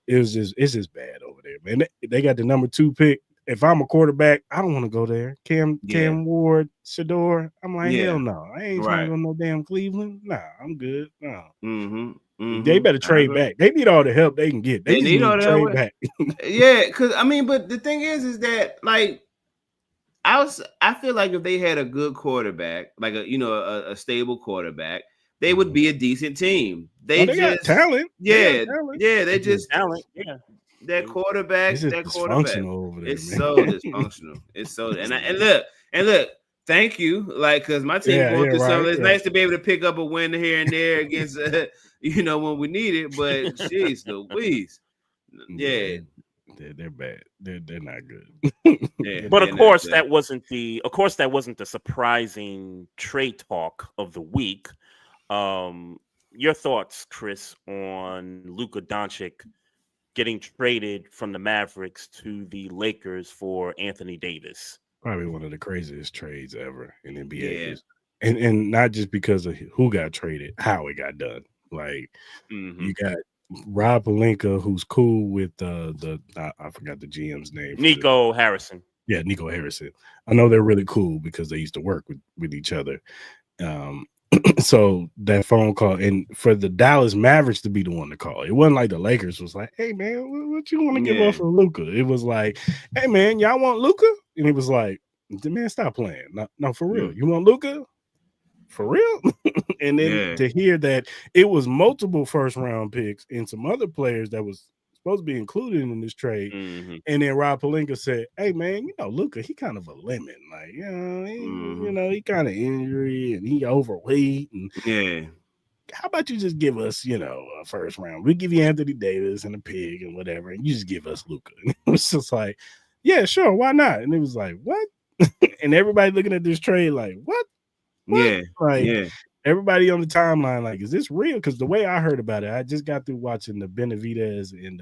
E: it's just bad over there, man. They got the number 2 pick. If I'm a quarterback, I don't want to go there. Cam Ward, Shador. I'm like, hell no. I ain't trying to go no damn Cleveland. Nah, I'm good. No. They better trade back. They need all the help they can get. They need all the trade back.
D: Because but the thing is that like I feel like if they had a good quarterback, like a stable quarterback, they would be a decent team. They just
E: got talent.
D: They just
C: talent. Yeah.
D: That quarterback,
E: over there,
D: it's so dysfunctional. It's so and look. Thank you, because my team going through something. It's nice to be able to pick up a win here and there against, when we need it. But jeez, Louise,
E: they're bad. They're not good.
C: But of course, that wasn't the surprising trade talk of the week. Your thoughts, Chris, on Luka Doncic getting traded from the Mavericks to the Lakers for Anthony Davis?
E: Probably one of the craziest trades ever in NBA. And not just because of who got traded, how it got done. Like you got Rob Pelinka, who's cool with I forgot the GM's name.
C: Nico Harrison.
E: Yeah, Nico Harrison. I know they're really cool because they used to work with each other. So that phone call, and for the Dallas Mavericks to be the one to call, it wasn't like the Lakers was like, "Hey man, what you want to give up for Luka?" It was like, "Hey man, y'all want Luka?" And it was like, "Man, stop playing. No, for real. You want Luka? For real?" And then to hear that it was multiple first round picks and some other players that was supposed to be included in this trade. And then Rob Pelinka said, "Hey man, Luka, he kind of a lemon. Like, he kind of injury and he overweight and how about you just give us, a first round? We give you Anthony Davis and a pig and whatever, and you just give us Luka. It was just like, yeah, sure, why not? And it was like, what? And everybody looking at this trade like, what?
D: Yeah,
E: like,
D: yeah.
E: Everybody on the timeline like, is this real? Because the way I heard about it, I just got through watching the Benavidez and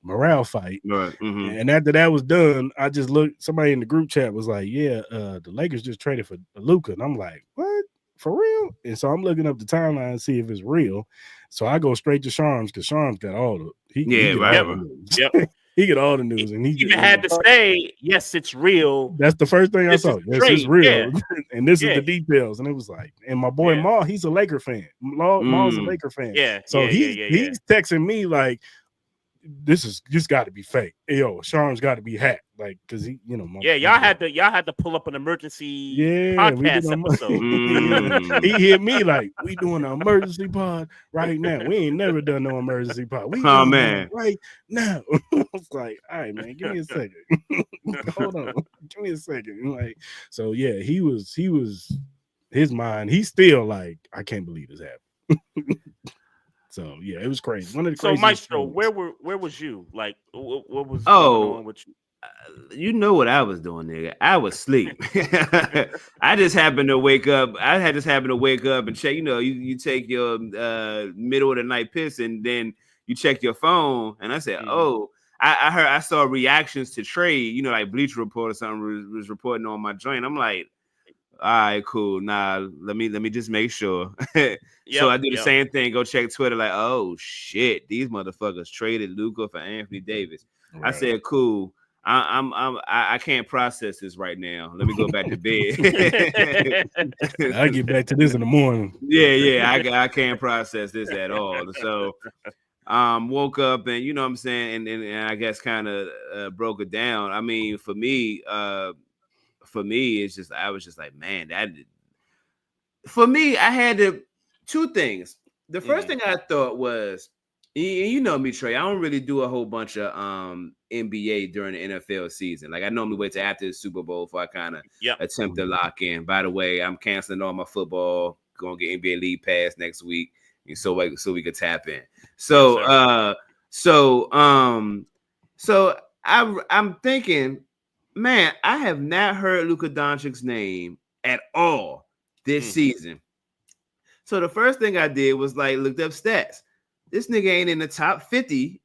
E: Morale fight,
D: Right. Mm-hmm.
E: and after that was done, I just looked. Somebody in the group chat was like, "Yeah, the Lakers just traded for Luka," and I'm like, "What? For real?" And so I'm looking up the timeline and see if it's real. So I go straight to Sharms because Sharms got all the he
D: right.
E: all the news. Yep. He get all the news, and he
C: even had to say, "Yes, it's real."
E: That's the first thing I saw. Yes, it's real, and this is the details. And it was like, and my boy Maul, he's a Laker fan. Maul's a Laker fan.
C: Yeah.
E: So he's texting me like, this got to be fake. Yo, Sharm's got to be hacked, like, because he,
C: y'all had to pull up an emergency podcast episode.
E: He hit me like, we doing an emergency pod right now. We ain't never done no emergency pod. We
D: man,
E: right now. I was like, all right, man, give me a second. Hold on, give me a second. Like, so yeah, he was his mind. He's still like, I can't believe this happened. So yeah, it was crazy. One of the
C: so Maestro, where was you? Like, what was
D: going
C: on with you?
D: You know what I was doing, nigga. I was asleep. I just happened to wake up. And check. You take your middle of the night piss, and then you check your phone. And I said, "Oh, I saw reactions to Trey. Like Bleacher Report or something was reporting on my joint." I'm like, all right, cool. Nah, let me just make sure. So I do the same thing. Go check Twitter. Like, oh shit, these motherfuckers traded Luka for Anthony Davis. Right. I said, cool. I can't process this right now. Let me go back to bed.
E: I'll get back to this in the morning.
D: Yeah. I can't process this at all. So woke up and what I'm saying, and I guess kind of broke it down. I mean, for me, it's just I was just like, man, for me, I had two things. The first thing I thought was, you know me, Trey, I don't really do a whole bunch of NBA during the NFL season. Like I normally wait till after the Super Bowl before I kind of attempt to lock in. By the way, I'm canceling all my football, gonna get NBA League Pass next week, so we could tap in. So I'm thinking, man, I have not heard Luka Doncic's name at all this season. So the first thing I did was like looked up stats. This nigga ain't in the top 50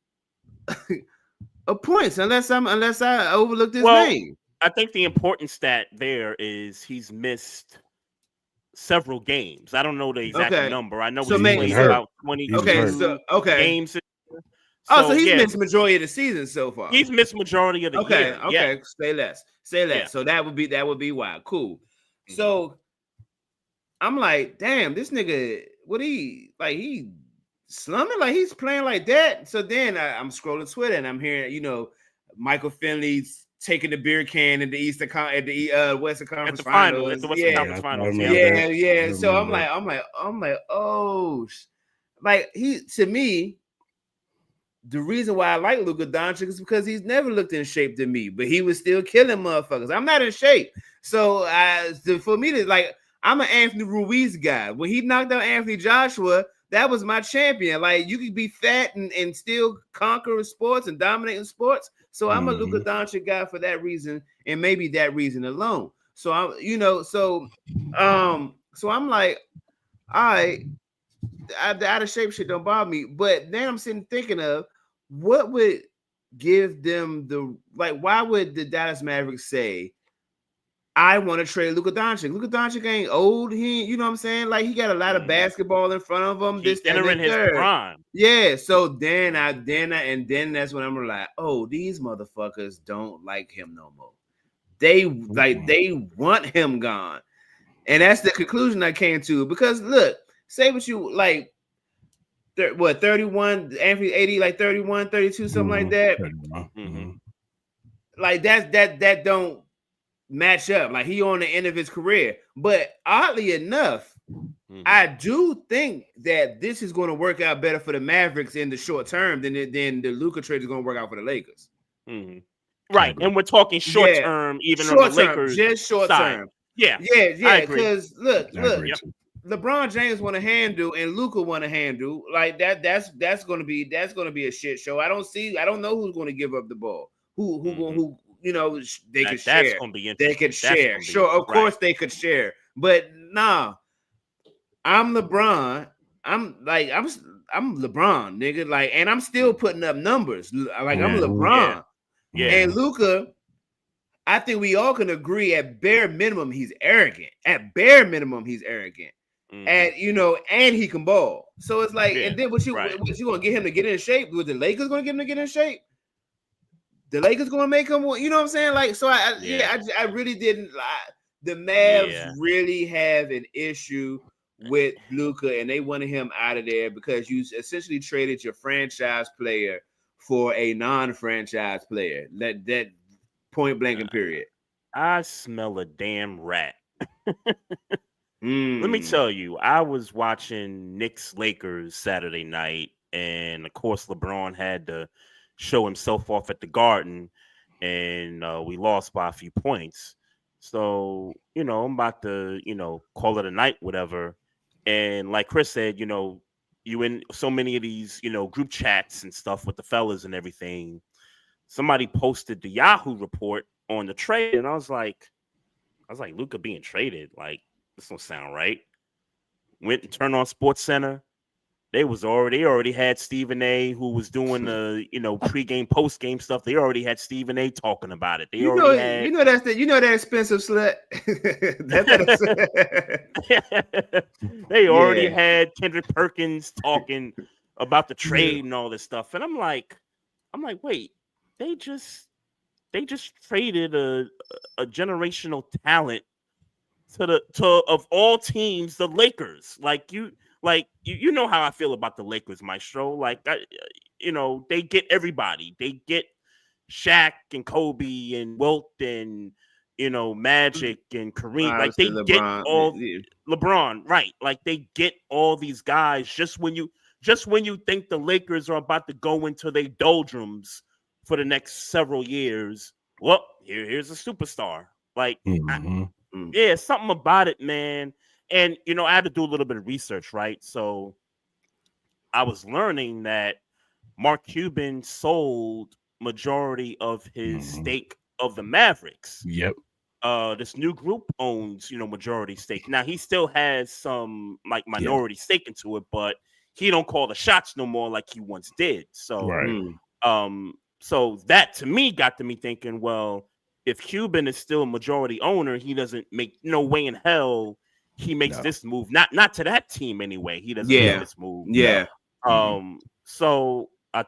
D: of points unless I overlooked his name.
C: I think the important stat there is he's missed several games. I don't know the exact number. I know he's played about 20 games.
D: So he's missed majority of the season so far.
C: He's missed majority of the year.
D: Okay. Say less.
C: Yeah.
D: So that would be why. Cool. So I'm like, damn, this nigga, he slumming? Like he's playing like that? So then I'm scrolling Twitter and I'm hearing, Michael Finley's taking the beer can in the Western Conference Finals.
C: At the Western Conference Finals.
D: Yeah. So I'm like, oh, like to me. The reason why I like Luka Doncic is because he's never looked in shape to me, but he was still killing motherfuckers. I'm not in shape. So for me to like, I'm an Anthony Ruiz guy. When he knocked out Anthony Joshua, that was my champion. Like you could be fat and still conquer sports and dominate in sports. So I'm a Luka Doncic guy for that reason, and maybe that reason alone. So so I'm like, all right. The out of shape shit don't bother me, but then I'm sitting thinking of what would give them why would the Dallas Mavericks say, I want to trade Luka Doncic? Luka Doncic ain't old. He, you know what I'm saying? Like he got a lot of basketball in front of him.
C: He's entering his prime.
D: Yeah. So then that's when I'm like, oh, these motherfuckers don't like him no more. They want him gone. And that's the conclusion I came to, because look, say what you like, 31, Anthony 80, like 31, 32, something like that. Like that don't match up. Like he on the end of his career. But oddly enough, I do think that this is going to work out better for the Mavericks in the short term than the Luka trade is going to work out for the Lakers.
C: Right. And we're talking short term, even
D: short
C: on the
D: term,
C: Lakers.
D: Just short
C: side.
D: term.
C: Yeah.
D: Because look. LeBron James want to handle and Luka want to handle like that. That's gonna be a shit show. I don't know who's going to give up the ball. Who they could
C: That's
D: share.
C: gonna be
D: They
C: interesting.
D: could share. Sure, of course they could share. But nah, I'm LeBron. I'm LeBron, nigga. Like, and I'm still putting up numbers. Like I'm LeBron.
C: Yeah.
D: And Luka, I think we all can agree at bare minimum he's arrogant. At bare minimum he's arrogant. And and he can ball. So it's like, and then what you gonna get him to get in shape? Was the Lakers gonna get him to get in shape? The Lakers gonna make him, you know what I'm saying? Like, so I really didn't. The Mavs really have an issue with Luka, and they wanted him out of there because you essentially traded your franchise player for a non-franchise player. That point blank and period.
C: I smell a damn rat. Let me tell you, I was watching Knicks Lakers Saturday night, and of course LeBron had to show himself off at the Garden, and we lost by a few points. So, I'm about to, call it a night, whatever. And like Chris said, you in so many of these, group chats and stuff with the fellas and everything. Somebody posted the Yahoo report on the trade, and I was like, Luka being traded, like, this don't sound right. Went and turned on Sports Center. They already had Stephen A, who was doing the pregame, postgame stuff. They already had Stephen A talking about it. They
D: that expensive slut.
C: They already had Kendrick Perkins talking about the trade and all this stuff. And I'm like, wait, they just traded a generational talent to of all teams, the Lakers. Like you know how I feel about the Lakers, Maestro. Like they get everybody. They get Shaq and Kobe and Wilt and Magic and Kareem. Like they
D: LeBron,
C: get all LeBron, right? Like they get all these guys just when you think the Lakers are about to go into their doldrums for the next several years. Well, here's a superstar. Like something about it, man. And I had to do a little bit of research, right? So I was learning that Mark Cuban sold majority of his stake of the Mavericks.
E: Yep.
C: This new group owns, majority stake. Now he still has some like minority stake into it, but he don't call the shots no more like he once did. So, so that to me got to me thinking, well, if Cuban is still a majority owner, he doesn't make no way in hell he makes this move. Not to that team anyway. He doesn't make this move.
D: Yeah.
C: So I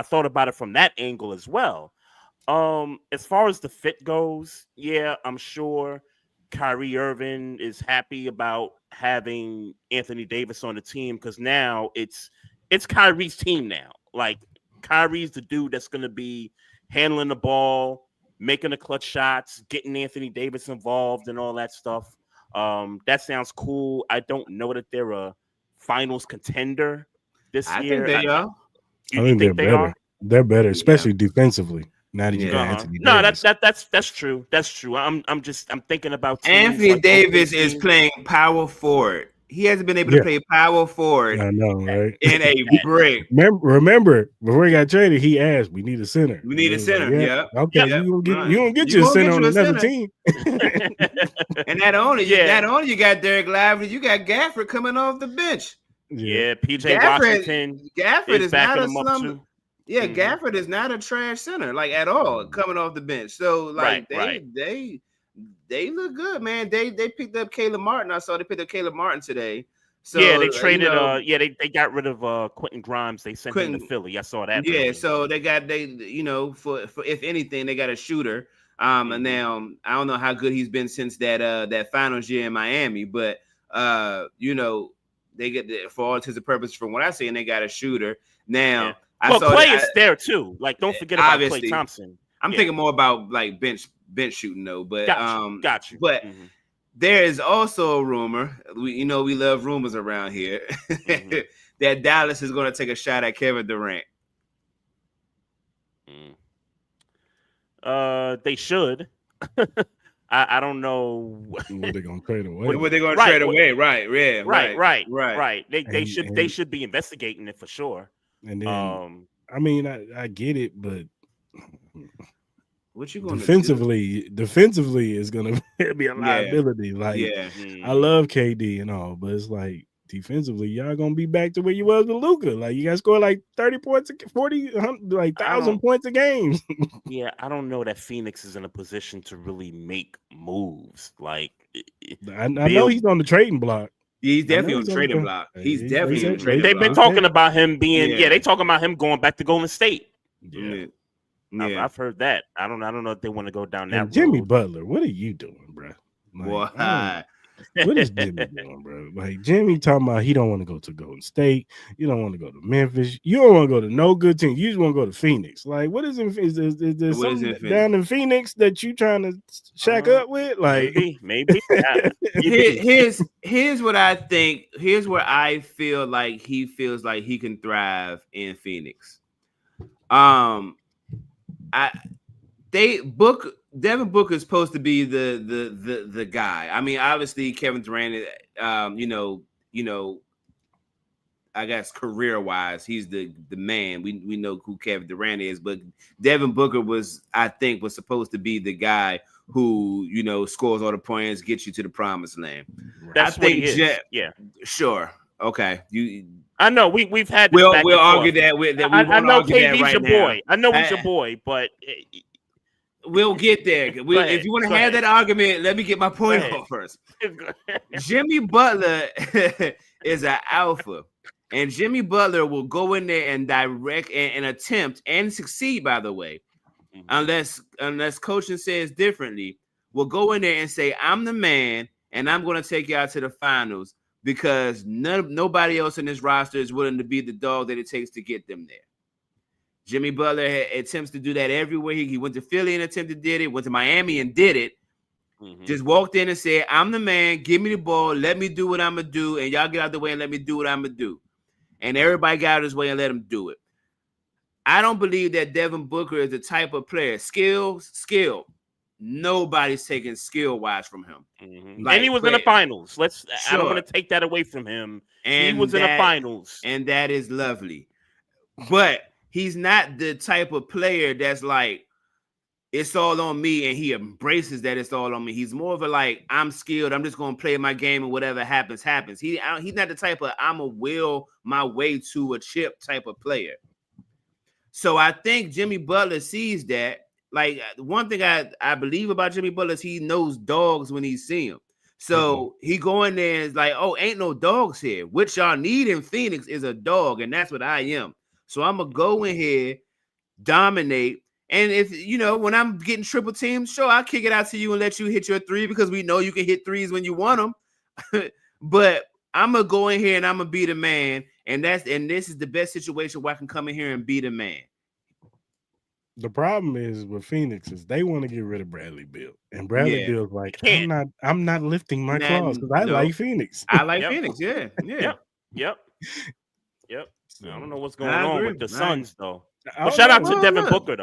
C: thought about it from that angle as well. As far as the fit goes, I'm sure Kyrie Irving is happy about having Anthony Davis on the team because now it's Kyrie's team now. Like Kyrie's the dude that's going to be handling the ball, making the clutch shots, getting Anthony Davis involved and all that stuff. That sounds cool. I don't know that they're a finals contender this year.
D: I think they are.
E: I think they're better. They're better, especially defensively. Now that you got Anthony Davis.
C: No, that's true. That's true. I'm thinking about
D: Anthony Davis is playing power forward. He hasn't been able to play power forward.
E: I know, right?
D: In a break.
E: Remember, before he got traded, he asked, "We need a center.
D: We need a center."
E: Like, Okay, you gonna get you a center on another team.
D: And not only you got Derek Lively, you got Gafford coming off the bench.
C: Yeah, PJ Washington.
D: Gafford is not a slum. Yeah, Gafford is not a trash center, like at all, coming off the bench. So like they look good, man. They picked up Caleb Martin. I saw they picked up Caleb Martin today. So
C: they traded they got rid of Quentin Grimes. They sent him to Philly. I saw that.
D: Yeah, so they for if anything, they got a shooter. And now I don't know how good he's been since that finals year in Miami, but they get for all intents and purposes from what I see, and they got a shooter. Now
C: Clay is there too. Like, don't forget about Klay Thompson.
D: I'm thinking more about like bench shooting though, but
C: got you.
D: But there is also a rumor. We love rumors around here that Dallas is going to take a shot at Kevin Durant.
C: They should. I don't know
E: what they're gonna trade away.
D: What they're gonna trade away? Right.
C: They should be investigating it for sure.
E: And then I mean, I get it, but
D: what you going
E: defensively is gonna be a liability. Like, I love KD and all, but it's like defensively, y'all gonna be back to where you was with Luka. Like, you guys score like 30 points, 40, like 1,000 points a game.
C: Yeah, I don't know that Phoenix is in a position to really make moves. Like,
E: I know he's on the trading block.
D: He's definitely on the trading block. He's definitely on the trading block.
C: They've been talking about him being. Yeah, they talking about him going back to Golden State.
E: Yeah.
C: I've heard that. I don't know if they want to go down that road.
E: Jimmy Butler, what are you doing, bro?
D: Like,
E: what is Jimmy doing, bro? Like, Jimmy talking about he don't want to go to Golden State. You don't want to go to Memphis. You don't want to go to no good team. You just want to go to Phoenix. Like, what is it? Is there something down in Phoenix that you trying to shack up with? Like,
C: maybe.
D: Here's what I think. Here's where I feel like he feels like he can thrive in Phoenix. Devin Booker is supposed to be the guy. I mean, obviously Kevin Durant, I guess career wise, he's the man. We know who Kevin Durant is, but Devin Booker was supposed to be the guy who, scores all the points, gets you to the promised land.
C: That's what he is.
D: Sure. Okay.
C: I know we've had.
D: We'll argue that.
C: I know KD's your boy. I know he's your boy, but
D: we'll get there. If you want to have that argument, let me get my point off first. Jimmy Butler is an alpha, and Jimmy Butler will go in there and direct and attempt and succeed. By the way, unless coaching says differently, will go in there and say, "I'm the man, and I'm going to take you out to the finals." Because nobody else in this roster is willing to be the dog that it takes to get them there. Jimmy Butler attempts to do that everywhere. He went to Philly and attempted did it. Went to Miami and did it. Just walked in and said, "I'm the man. Give me the ball. Let me do what I'm gonna do, and y'all get out the way and let me do what I'm gonna do." And everybody got out of his way and let him do it. I don't believe that Devin Booker is the type of player. Skill. Nobody's taking skill wise from him.
C: Like, and he was in the finals. I don't want to take that away from him. And he was in the finals.
D: And that is lovely. But he's not the type of player that's like, it's all on me, and he embraces that it's all on me. He's more of a like, I'm skilled. I'm just going to play my game, and whatever happens, happens. He's not the type of I'm a will my way to a chip type of player. So I think Jimmy Butler sees that. Like, one thing I believe about Jimmy Butler is he knows dogs when he see them. So he go in there and is like, "Oh, ain't no dogs here. What y'all need in Phoenix is a dog, and that's what I am. So I'm gonna go in here, dominate. And if when I'm getting triple teams, sure, I'll kick it out to you and let you hit your three because we know you can hit threes when you want them. But I'm gonna go in here and I'm gonna be the man, and this is the best situation where I can come in here and be the man."
E: The problem is with Phoenix is they want to get rid of Bradley Beal, and Bradley Beal's like, I'm not lifting my claws because I like Phoenix.
D: I like Phoenix, yeah.
C: Yep. So, I don't know what's going on with the Suns though. But shout out to Devin Booker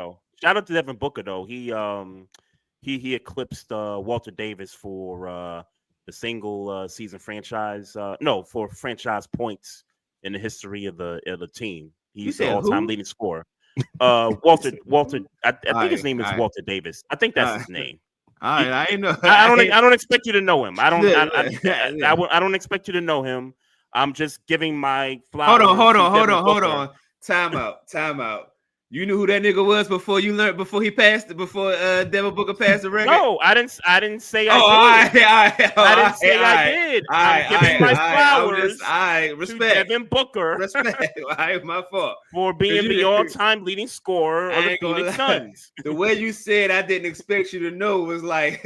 C: though. He eclipsed Walter Davis for the single season franchise. For franchise points in the history of the team. He's the all-time leading scorer. Walter. I think his name is Walter Davis. I think that's his name.
D: All right, I know.
C: I don't expect you to know him. I don't expect you to know him. I'm just giving my flowers.
D: Hold on. Time out. You knew who that nigga was before Devin Booker passed the record?
C: No, I didn't say I did. I didn't say I did. I'm giving my flowers to Devin Booker.
D: Respect. All right, my fault.
C: For being the all-time leading scorer of the Phoenix Suns.
D: The way you said I didn't expect you to know was like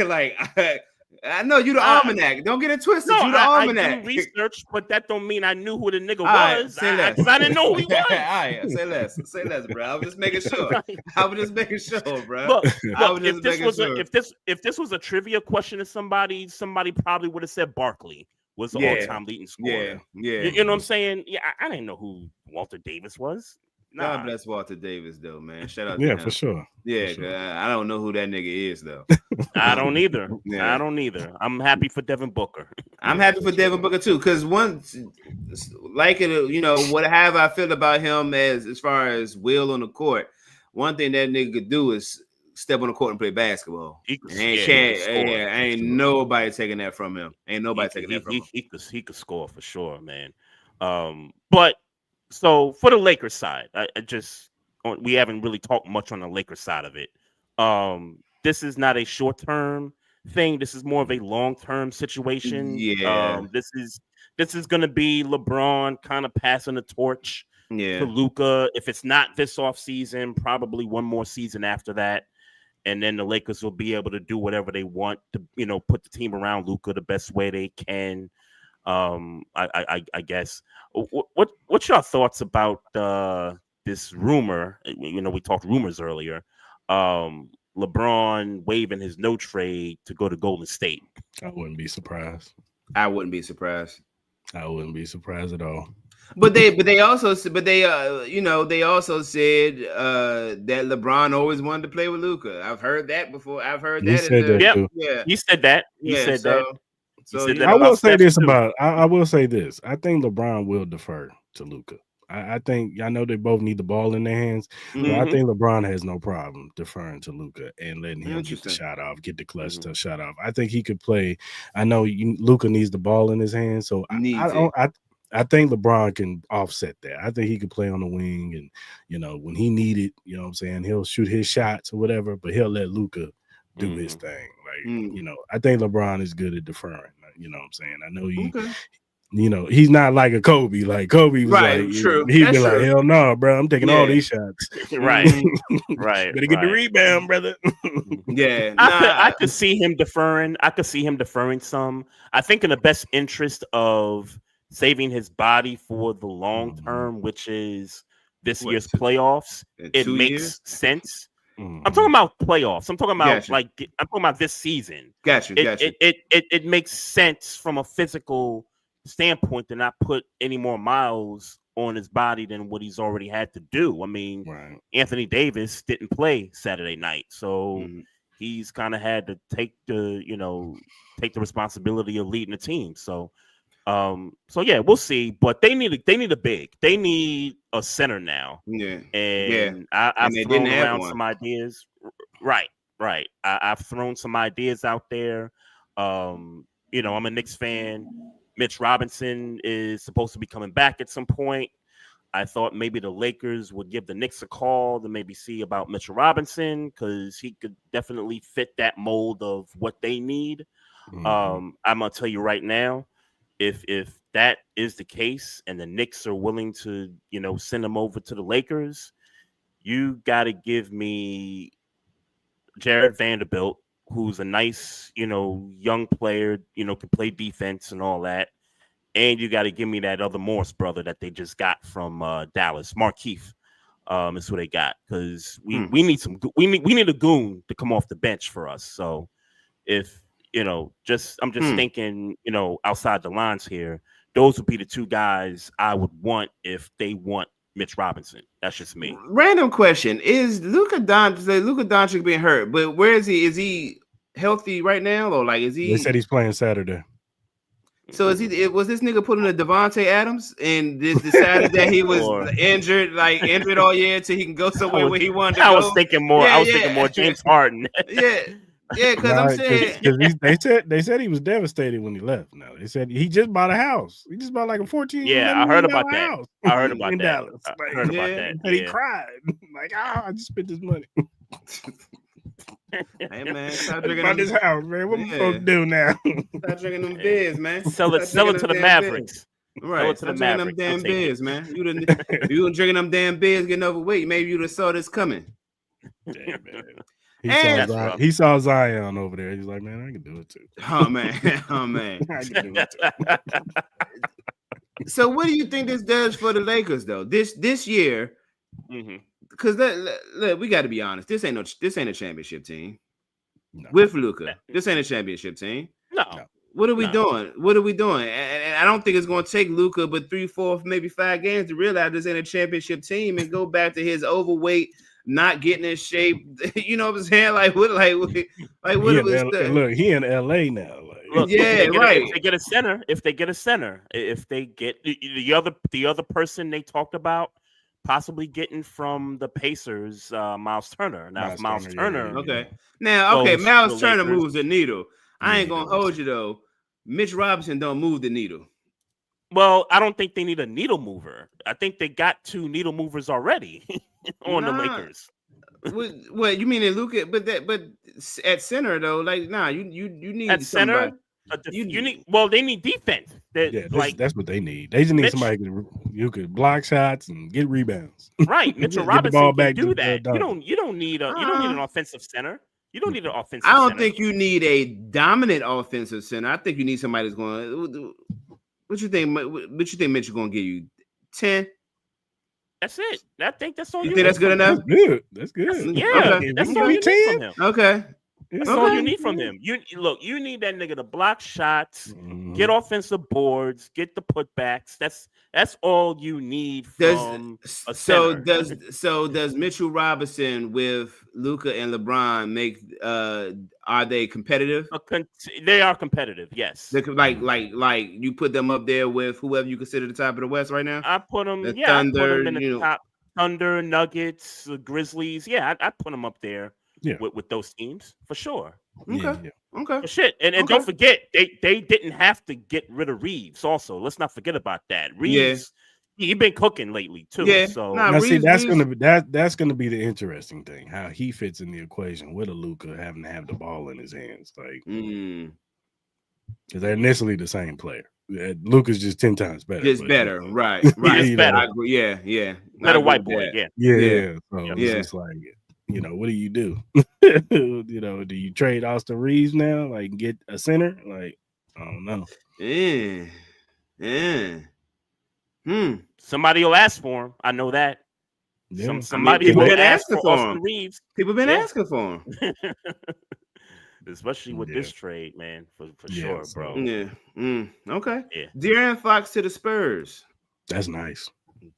D: I know you the almanac. Don't get it twisted. You the almanac.
C: I do research, but that don't mean I knew who the nigga was. Because I didn't know who he was.
D: All right, say less, bro. I was just making sure. Bro.
C: Look, if this was a trivia question to somebody probably would have said Barkley was the all-time leading scorer.
D: Yeah.
C: You know what I'm saying? Yeah, I didn't know who Walter Davis was.
D: God bless Walter Davis, though, man. Shout out to
E: Yeah,
D: him.
E: for sure.
D: Yeah,
E: For sure.
D: I don't know who that nigga is, though.
C: I don't either.
D: Yeah.
C: I don't either. I'm happy for Devin Booker.
D: I'm happy for Devin Booker too, because once, like it, whatever I feel about him as far as will on the court, one thing that nigga could do is step on the court and play basketball. Ain't nobody taking that from him. Ain't nobody taking that from him.
C: He could score for sure, man. But so for the Lakers side, we haven't really talked much on the Lakers side of it. This is not a short-term thing. This is more of a long-term situation.
D: Yeah.
C: This is going to be LeBron kind of passing the torch to Luka. If it's not this offseason, probably one more season after that. And then the Lakers will be able to do whatever they want to, put the team around Luka the best way they can. I guess. What's your thoughts about this rumor? We talked rumors earlier. LeBron waiving his no trade to go to Golden State.
E: I wouldn't be surprised.
D: I wouldn't be surprised.
E: I wouldn't be surprised at all.
D: But they also said that LeBron always wanted to play with Luka. I've heard that before. I've heard that.
C: You said that.
E: I will say this about. I will say this. I think LeBron will defer to Luka. I know they both need the ball in their hands, but I think LeBron has no problem deferring to Luka and letting him get the shot off, get the clutch to shot off. I think he could play. I know Luka needs the ball in his hands, so I think LeBron can offset that. I think he could play on the wing, and when he need it, what I'm saying, he'll shoot his shots or whatever, but he'll let Luka do his thing. I think LeBron is good at deferring. You know what I'm saying? I know he's not like a Kobe. Like Kobe was
D: true.
E: He'd be like, hell no, bro, I'm taking all these shots.
C: Right.
E: Better get the rebound, brother.
C: I could see him deferring. Some. I think in the best interest of saving his body for the long term, which is this year's playoffs, it makes sense. I'm talking about playoffs. I'm talking about I'm talking about this season.
D: Gotcha.
C: It makes sense from a physical standpoint to not put any more miles on his body than what he's already had to do. I mean, Anthony Davis didn't play Saturday night, so he's kind of had to take the responsibility of leading the team. So we'll see. But they need a big. They need a center now. I've thrown around some ideas. Right. I've thrown some ideas out there. I'm a Knicks fan. Mitch Robinson is supposed to be coming back at some point. I thought maybe the Lakers would give the Knicks a call to maybe see about Mitchell Robinson because he could definitely fit that mold of what they need. I'm gonna tell you right now, if that is the case and the Knicks are willing to, send him over to the Lakers, you got to give me Jared Vanderbilt, who's a nice, young player, can play defense and all that. And you got to give me that other Morris brother that they just got from Dallas, Markeith. Is who they got because we need we need a goon to come off the bench for us. So if I'm just thinking, outside the lines here, those would be the two guys I would want if they want Mitch Robinson. That's just me.
D: Random question: is Luka Doncic being hurt? But where is he? Is he healthy right now, or is he?
E: They said he's playing Saturday.
D: So was this nigga putting a Devontae Adams and just decided that he was injured all year until he can go somewhere where he wanted to go?
C: I was thinking more. I was thinking more James Harden.
D: Because I'm saying
E: they said he was devastated when he left. No, they said he just bought a house. He just bought like a 14.
C: Yeah, I heard about that.
E: House
C: I heard about
E: in
C: that.
E: Dallas.
C: I heard about that.
E: And he cried I just spent this money.
D: Hey man, stop drinking
E: about this house, man. What we supposed to do now?
D: Stop drinking them beers, man.
C: Sell it to the Mavericks.
D: Right, stop drinking them damn beers, man. You were drinking them damn beers, getting overweight. Maybe you'd have saw this coming.
E: Damn, man. He saw Zion over there. He's like, man, I can do it too.
D: Oh man.
E: I can do it too.
D: So, what do you think this does for the Lakers, though? This year, because look, we got to be honest. This ain't a championship team.
E: No.
D: With Luka, this ain't a championship team.
C: No.
D: What are we doing? What are we doing? And I don't think it's going to take Luka but 3, 4, maybe 5 games to realize this ain't a championship team and go back to his overweight, not getting in shape. You know what I'm saying? Like what? Like what?
E: Look, he in LA now. Like,
C: look,
D: yeah, right.
C: If they get a center, if they get the other person they talked about possibly getting from the Pacers, Miles Turner. Now, if Miles Turner,
D: okay. Now, okay, Miles Turner moves the needle. I ain't gonna hold you though. Mitch Robinson don't move the needle.
C: Well, I don't think they need a needle mover. I think they got 2 needle movers already on the Lakers.
D: What you mean in Luka? But at center though, like you need
C: at center. You need they need defense.
E: That's what they need. They just need somebody who could block shots and get rebounds.
C: Right, Mitchell Robinson can do that. You don't need an offensive center. You don't need an offensive.
D: I don't think you need a dominant offensive center. I think you need somebody that's going. What you think? What you think Mitchell going to give you? 10.
C: That's it. I think that's all.
D: You think that's good enough?
E: That's good.
C: Yeah,
D: okay.
C: That's all you need from him.
D: Okay.
C: That's all you need from him. You need that nigga to block shots, get offensive boards, get the putbacks. That's all you need from a center.
D: Does Mitchell Robinson with Luka and LeBron make are they competitive?
C: They are competitive, yes.
D: Like you put them up there with whoever you consider the top of the West right now?
C: I put them
D: Thunder,
C: I put them in the top. Thunder, Nuggets, Grizzlies. Yeah, I put them up there. Yeah. With those teams for sure.
D: Okay. Okay.
C: Shit. And don't forget, they didn't have to get rid of Reeves also. Let's not forget about that. Reeves, he's been cooking lately too. Yeah. So
E: that's gonna be the interesting thing, how he fits in the equation with a Luka having to have the ball in his hands. Like because they're initially the same player. Luka's just 10 times better.
D: Just better, right. Right.
C: Better.
D: Yeah.
C: Better white boy,
E: yeah. So it's just like what do you do? Do you trade Austin Reeves now? Like get a center? Like, I don't know.
C: Somebody will ask for him. I know that.
E: Yeah.
C: Somebody will ask for Austin Reeves.
D: People been asking for him.
C: Especially with this trade, man, for sure, bro.
D: Yeah. Okay.
C: Yeah.
D: De'Aaron Fox to the Spurs.
E: That's nice.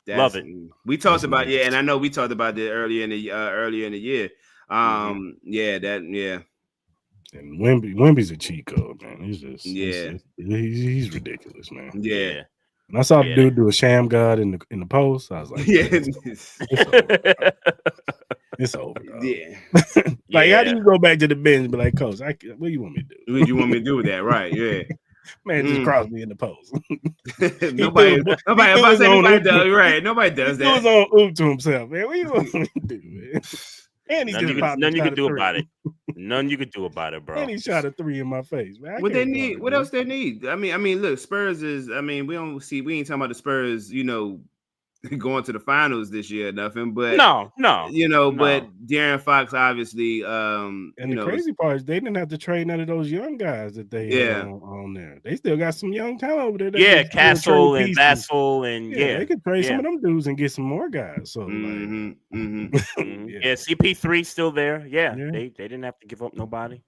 C: Love it.
D: We talked about and I know we talked about that earlier in the year. And
E: Wemby's a cheat code, man. He's just he's ridiculous, man.
D: Yeah.
E: When I saw the dude do a sham god in the post, I was like, it's over.
D: Yeah.
E: How do you go back to the bench and be like, Coach, what do you want me to do?
D: What do you want me to do with that? Right. Yeah.
E: Man, just cross me in the post.
D: Nobody does. Right. Nobody does that.
E: He was on oop to himself, man. What do you want me to do, man? And he's
C: none you can do about it. None you could do about it, bro.
E: And he shot a 3 in my face, man.
D: What they need? What else they need? I mean, look, Spurs is. I mean, we ain't talking about the Spurs. Going to the finals this year, nothing. But
C: no.
D: But De'Aaron Fox, obviously,
E: and the crazy part is they didn't have to trade none of those young guys that they on there. They still got some young talent over there.
C: Yeah, Castle and Vassell and
E: they could trade some of them dudes and get some more guys. So
C: CP3 still there. Yeah, they didn't have to give up nobody.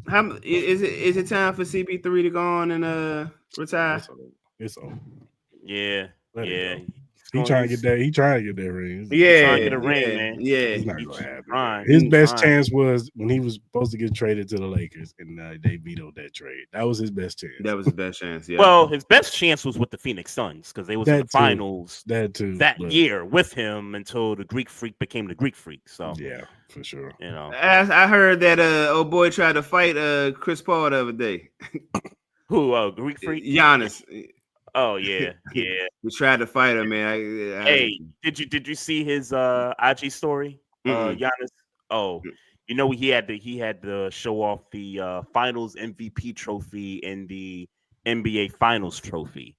D: How is it time for CP3 to go on and retire?
E: It's over.
C: Yeah.
E: He trying to get that. He trying to get that ring.
C: Trying to get a ring, man.
D: Yeah,
E: he's not gonna happen. His best chance was when he was supposed to get traded to the Lakers, and they vetoed that trade. That was his best chance.
D: That was his best chance. Yeah.
C: Well, his best chance was with the Phoenix Suns because they was in the finals
E: that
C: year with him until the Greek Freak became the Greek Freak. So
E: yeah, for sure.
D: I heard that old boy tried to fight Chris Paul the other day.
C: Who? Greek Freak?
D: Giannis.
C: Oh yeah.
D: We tried to fight him, man.
C: Hey, did you see his IG story? Giannis. Oh, he had to show off the Finals MVP trophy and the NBA Finals trophy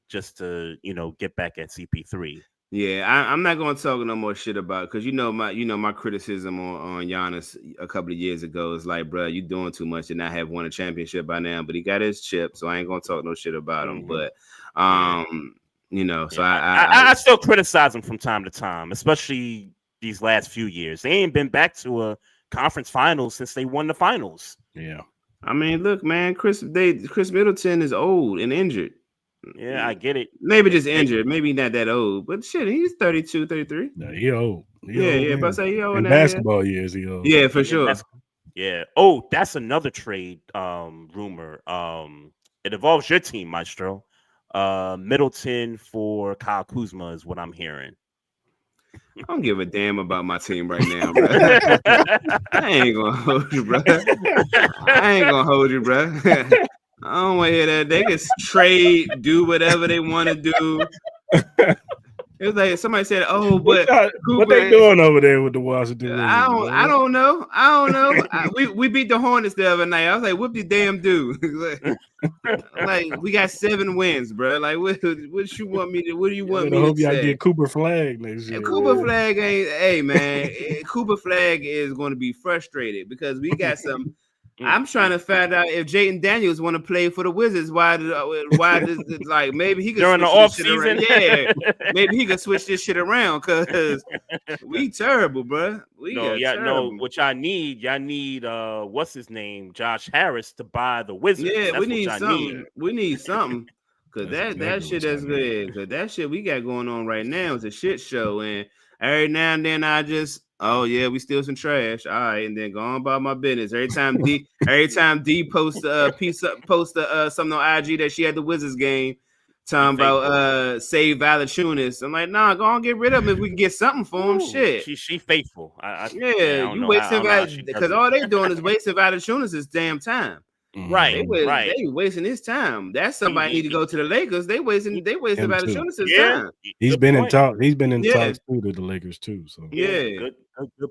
C: just to get back at CP3.
D: Yeah, I'm not going to talk no more shit about because my criticism on Giannis a couple of years ago is like, bro, you doing too much and not have won a championship by now. But he got his chip, so I ain't going to talk no shit about him. But so I
C: still criticize him from time to time, especially these last few years. They ain't been back to a conference finals since they won the finals.
E: Yeah.
D: I mean, look, man, Chris Middleton is old and injured.
C: Yeah, I get it.
D: Maybe just injured. Maybe not that old, but shit, he's 32, 33.
E: Yeah, he old.
D: Yeah, but I say he old
E: in
D: now.
E: basketball years, he old.
D: Yeah, for sure.
C: Yeah. Oh, that's another trade rumor. It involves your team, Maestro. Middleton for Kyle Kuzma is what I'm hearing.
D: I don't give a damn about my team right now, bro. I ain't gonna hold you, bro. I don't want to hear that. They can trade, do whatever they want to do. It was like somebody said, "Oh, but
E: what they doing over there with the Washington Wizards?"
D: I don't know. We beat the Hornets the other night. I was like, "What the damn do?" like we got 7 wins, bro. Like what you want me to? What do you want me to say? I hope y'all
E: get Cooper Flag next year.
D: Cooper Flag ain't. Hey man, Cooper Flag is going to be frustrated because we got some. I'm trying to find out if Jaden Daniels want to play for the Wizards. Why does it, like maybe he could
C: during the off season?
D: Yeah, maybe he could switch this shit around because we terrible, bro. Terrible.
C: What y'all need, what's his name, Josh Harris, to buy the Wizards.
D: Yeah,
C: that's
D: we need something. We need something because that shit is good. Because that shit we got going on right now is a shit show, and every now and then I just. Oh yeah, we steal some trash. All right, and then go on about my business. Every time D posts something on IG that she had the Wizards game, talking about save Valanciunas. I'm like, nah, go on, get rid of him if we can get something for him. Shit,
C: she faithful.
D: You wasting because all they doing is wasting Valanciunas' damn time.
C: Right,
D: They wasting his time. That's somebody need to go to the Lakers. They wasting Valanciunas' time.
E: He's been in talks too to the Lakers too. So
C: good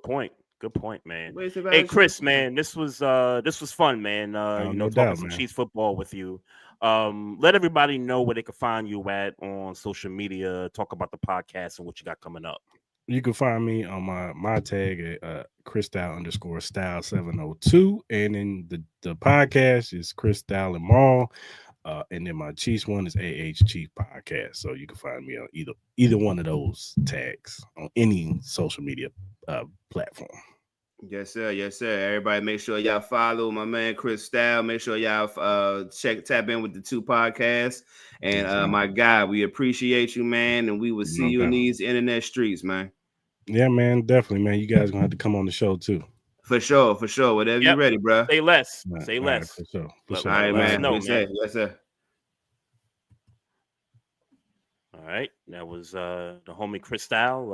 C: point. Good point, man. Hey, Chris, man, this was fun, man.
E: No
C: talking
E: doubt,
C: some
E: man.
C: Chiefs football with you. Let everybody know where they can find you at on social media. Talk about the podcast and what you got coming up.
E: You can find me on my tag at Cris Style _style 702, and then the podcast is Cris Style Mal, and then my Chiefs one is Chief Podcast. So you can find me on either one of those tags on any social media platform.
D: Yes, sir. Everybody, make sure y'all follow my man Cris Style. Make sure y'all tap in with the 2 podcasts. And my guy, we appreciate you, man. And we will see you in these internet streets, man.
E: Yeah, man, definitely, man. You guys gonna have to come on the show too.
D: For sure. Whatever you're ready, bro.
C: Say less.
E: Say less. For sure.
D: All right, man.
C: Man.
D: Yes, sir.
C: All right, that was the homie Cris Style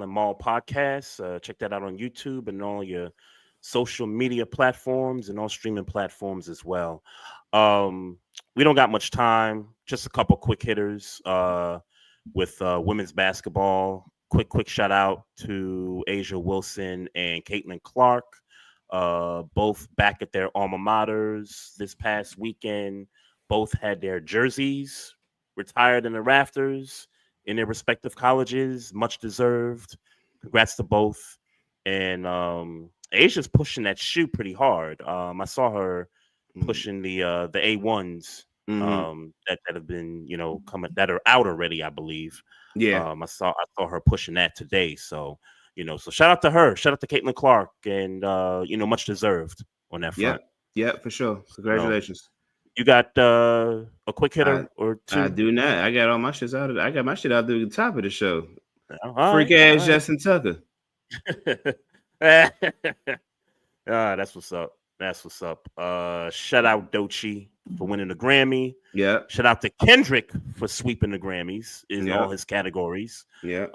C: Mal Podcast. Check that out on YouTube and all your social media platforms and all streaming platforms as well. We don't got much time. Just a couple quick hitters with women's basketball. Quick shout out to Asia Wilson and Caitlin Clark, both back at their alma maters this past weekend. Both had their jerseys retired in the rafters in their respective colleges. Much deserved. Congrats to both. And Asia's pushing that shoe pretty hard. I saw her pushing the A1s that have been coming, that are out already, I believe.
D: Yeah.
C: I saw her pushing that today. So so shout out to her. Shout out to Caitlin Clark, and much deserved on that front.
D: Yeah, for sure. Congratulations.
C: You got a quick hitter or two?
D: I do not. I got all my shit out. I got my shit out the top of the show.
C: Freak
D: ass Justin Tucker.
C: That's what's up. Shout out Doechii for winning the Grammy.
D: Yeah.
C: Shout out to Kendrick for sweeping the Grammys in all his categories.
D: Yeah.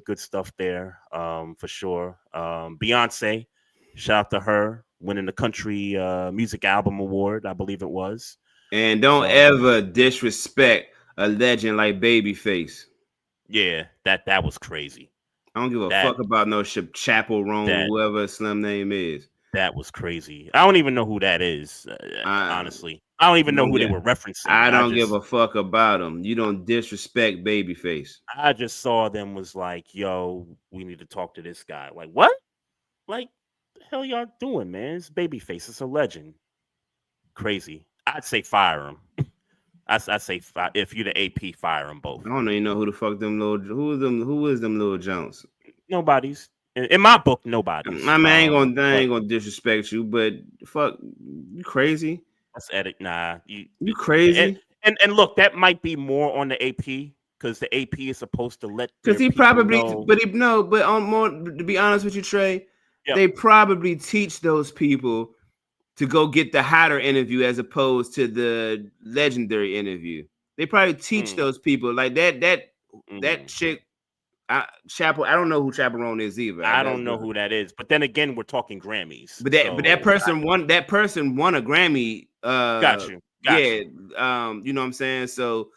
C: Good stuff there. For sure. Beyonce. Shout out to her winning the Country Music Album Award, I believe it was.
D: And don't ever disrespect a legend like Babyface.
C: Yeah, that was crazy.
D: I don't give a fuck about no Chapel Roan, whoever Slim name is.
C: That was crazy. I don't even know who that is, honestly. I don't even know who they were referencing.
D: I don't give a fuck about them. You don't disrespect Babyface.
C: I just saw them was like, yo, we need to talk to this guy. Like, what? Like, the hell y'all doing, man? It's Babyface. It's a legend. Crazy. I'd say fire him. I say if you're the AP, fire them both.
D: I don't even know who the fuck who is them little Jones?
C: Nobody's. In my book, nobody's.
D: I mean, I ain't gonna disrespect you, but fuck, You crazy?
C: Let's edit. Nah,
D: you crazy?
C: And look, that might be more on the AP because the AP is supposed to let
D: because he probably know. But on more to be honest with you, Trey, they probably teach those people to go get the hotter interview as opposed to the legendary interview. They probably teach those people like that chick. I don't know who Chaperone is either.
C: I don't know who that is. But then again, we're talking Grammys.
D: But that person won a Grammy.
C: Got you.
D: You know what I'm saying? So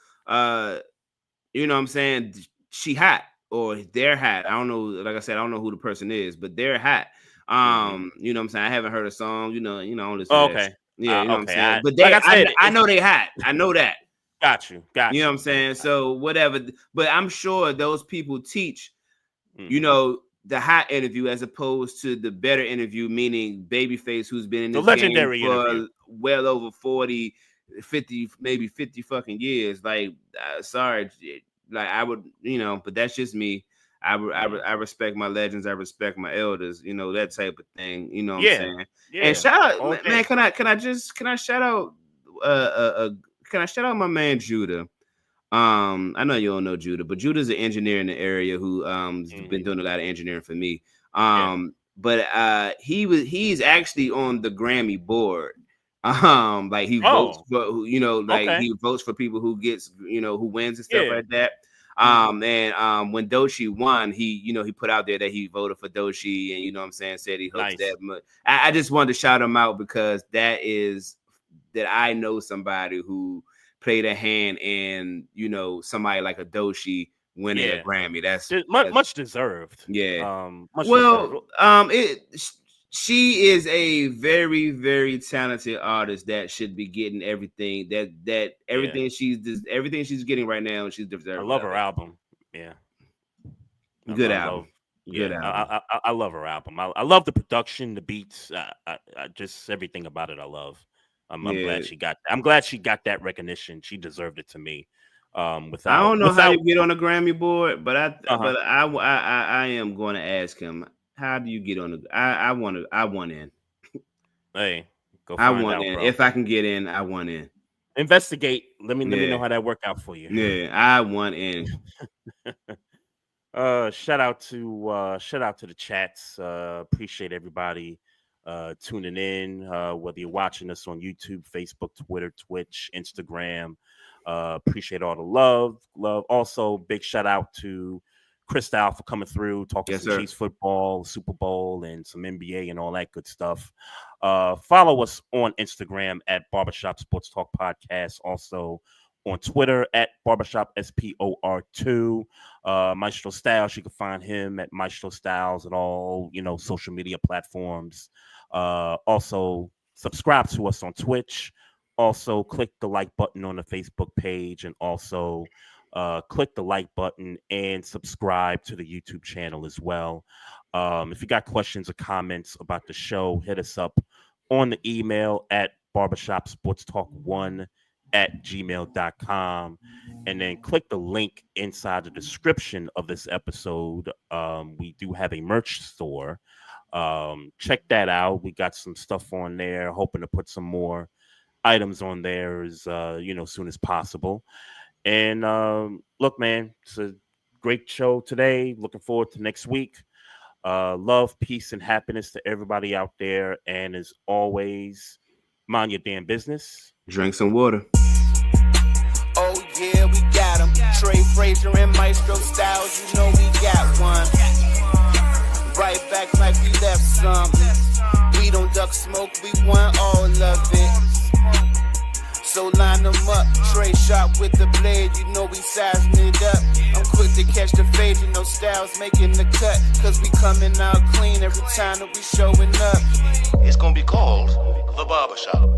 D: you know what I'm saying? She hot or they're hot. I don't know. Like I said, I don't know who the person is, but they're hot. You know what I'm saying? I haven't heard a song. You know, only
C: okay.
D: Yeah, you know what I'm saying? But they, like I know they hot. I know that.
C: Got you.
D: You know what I'm saying? So whatever. But I'm sure those people teach, you know, the hot interview as opposed to the better interview, meaning Babyface, who's been in this
C: legendary
D: game for
C: interview.
D: Well over 40, 50, maybe 50 fucking years. Like, sorry, like I would, you know, but that's just me. I respect my legends. I respect my elders. You know, that type of thing. You know what I'm saying? Yeah. And shout out, man. Can I shout out? Can I shout out my man Judah? I know you don't know Judah, but Judah's an engineer in the area who been doing a lot of engineering for me. But he's actually on the Grammy board. Like he votes for, you know, like he votes for people who gets, you know, who wins and stuff like that. And when Doechii won, he put out there that he voted for Doechii, and you know what I'm saying, said he hopes that much. I just wanted to shout him out because that I know somebody who played a hand in, you know, somebody like a Doechii winning a Grammy. That's
C: much deserved.
D: Yeah.
C: Deserved.
D: She is a very, very talented artist that should be getting everything everything she's getting right now. She's deserved.
C: I love her album. Yeah.
D: Good album.
C: I love her album. I love the production, the beats. I just everything about it. I love. I'm glad she got. I'm glad she got that recognition. She deserved it to me. I
D: don't know how you get on the Grammy board, but I am going to ask him. How do you get on the? I want in.
C: Hey, go.
D: I want in. Bro. If I can get in, I want in.
C: Investigate. Let me know how that worked out for you.
D: Yeah, I want in.
C: Shout out to the chats. Appreciate everybody tuning in. Whether you're watching us on YouTube, Facebook, Twitter, Twitch, Instagram. Appreciate all the love. Also, big shout out to Cris Style for coming through, talking some Chiefs football, Super Bowl, and some NBA and all that good stuff. Follow us on Instagram at Barbershop Sports Talk Podcast. Also on Twitter at Barbershop SPOR2. Maestro Styles, you can find him at Maestro Styles at all, you know, social media platforms. Also subscribe to us on Twitch. Also click the like button on the Facebook page, and also click the like button and subscribe to the YouTube channel as well. If you got questions or comments about the show, hit us up on the email at barbershopsportstalk1@gmail.com, and then click the link inside the description of this episode. We do have a merch store. Check that out. We got some stuff on there, hoping to put some more items on there as soon as possible. And look, man, it's a great show today. Looking forward to next week. Love, peace, and happiness to everybody out there. And as always, mind your damn business.
D: Drink some water.
A: Oh, yeah, we got him. Trey, Frazier, and Maestro Styles, you know we got one. Right back like we left some. We don't duck smoke, we want all of it. So line them up, Trey sharp with the blade, you know we sizing it up. I'm quick to catch the fade, you know Styles making the cut. Cause we coming out clean every time that we showing up.
B: It's gonna be called The Barbershop.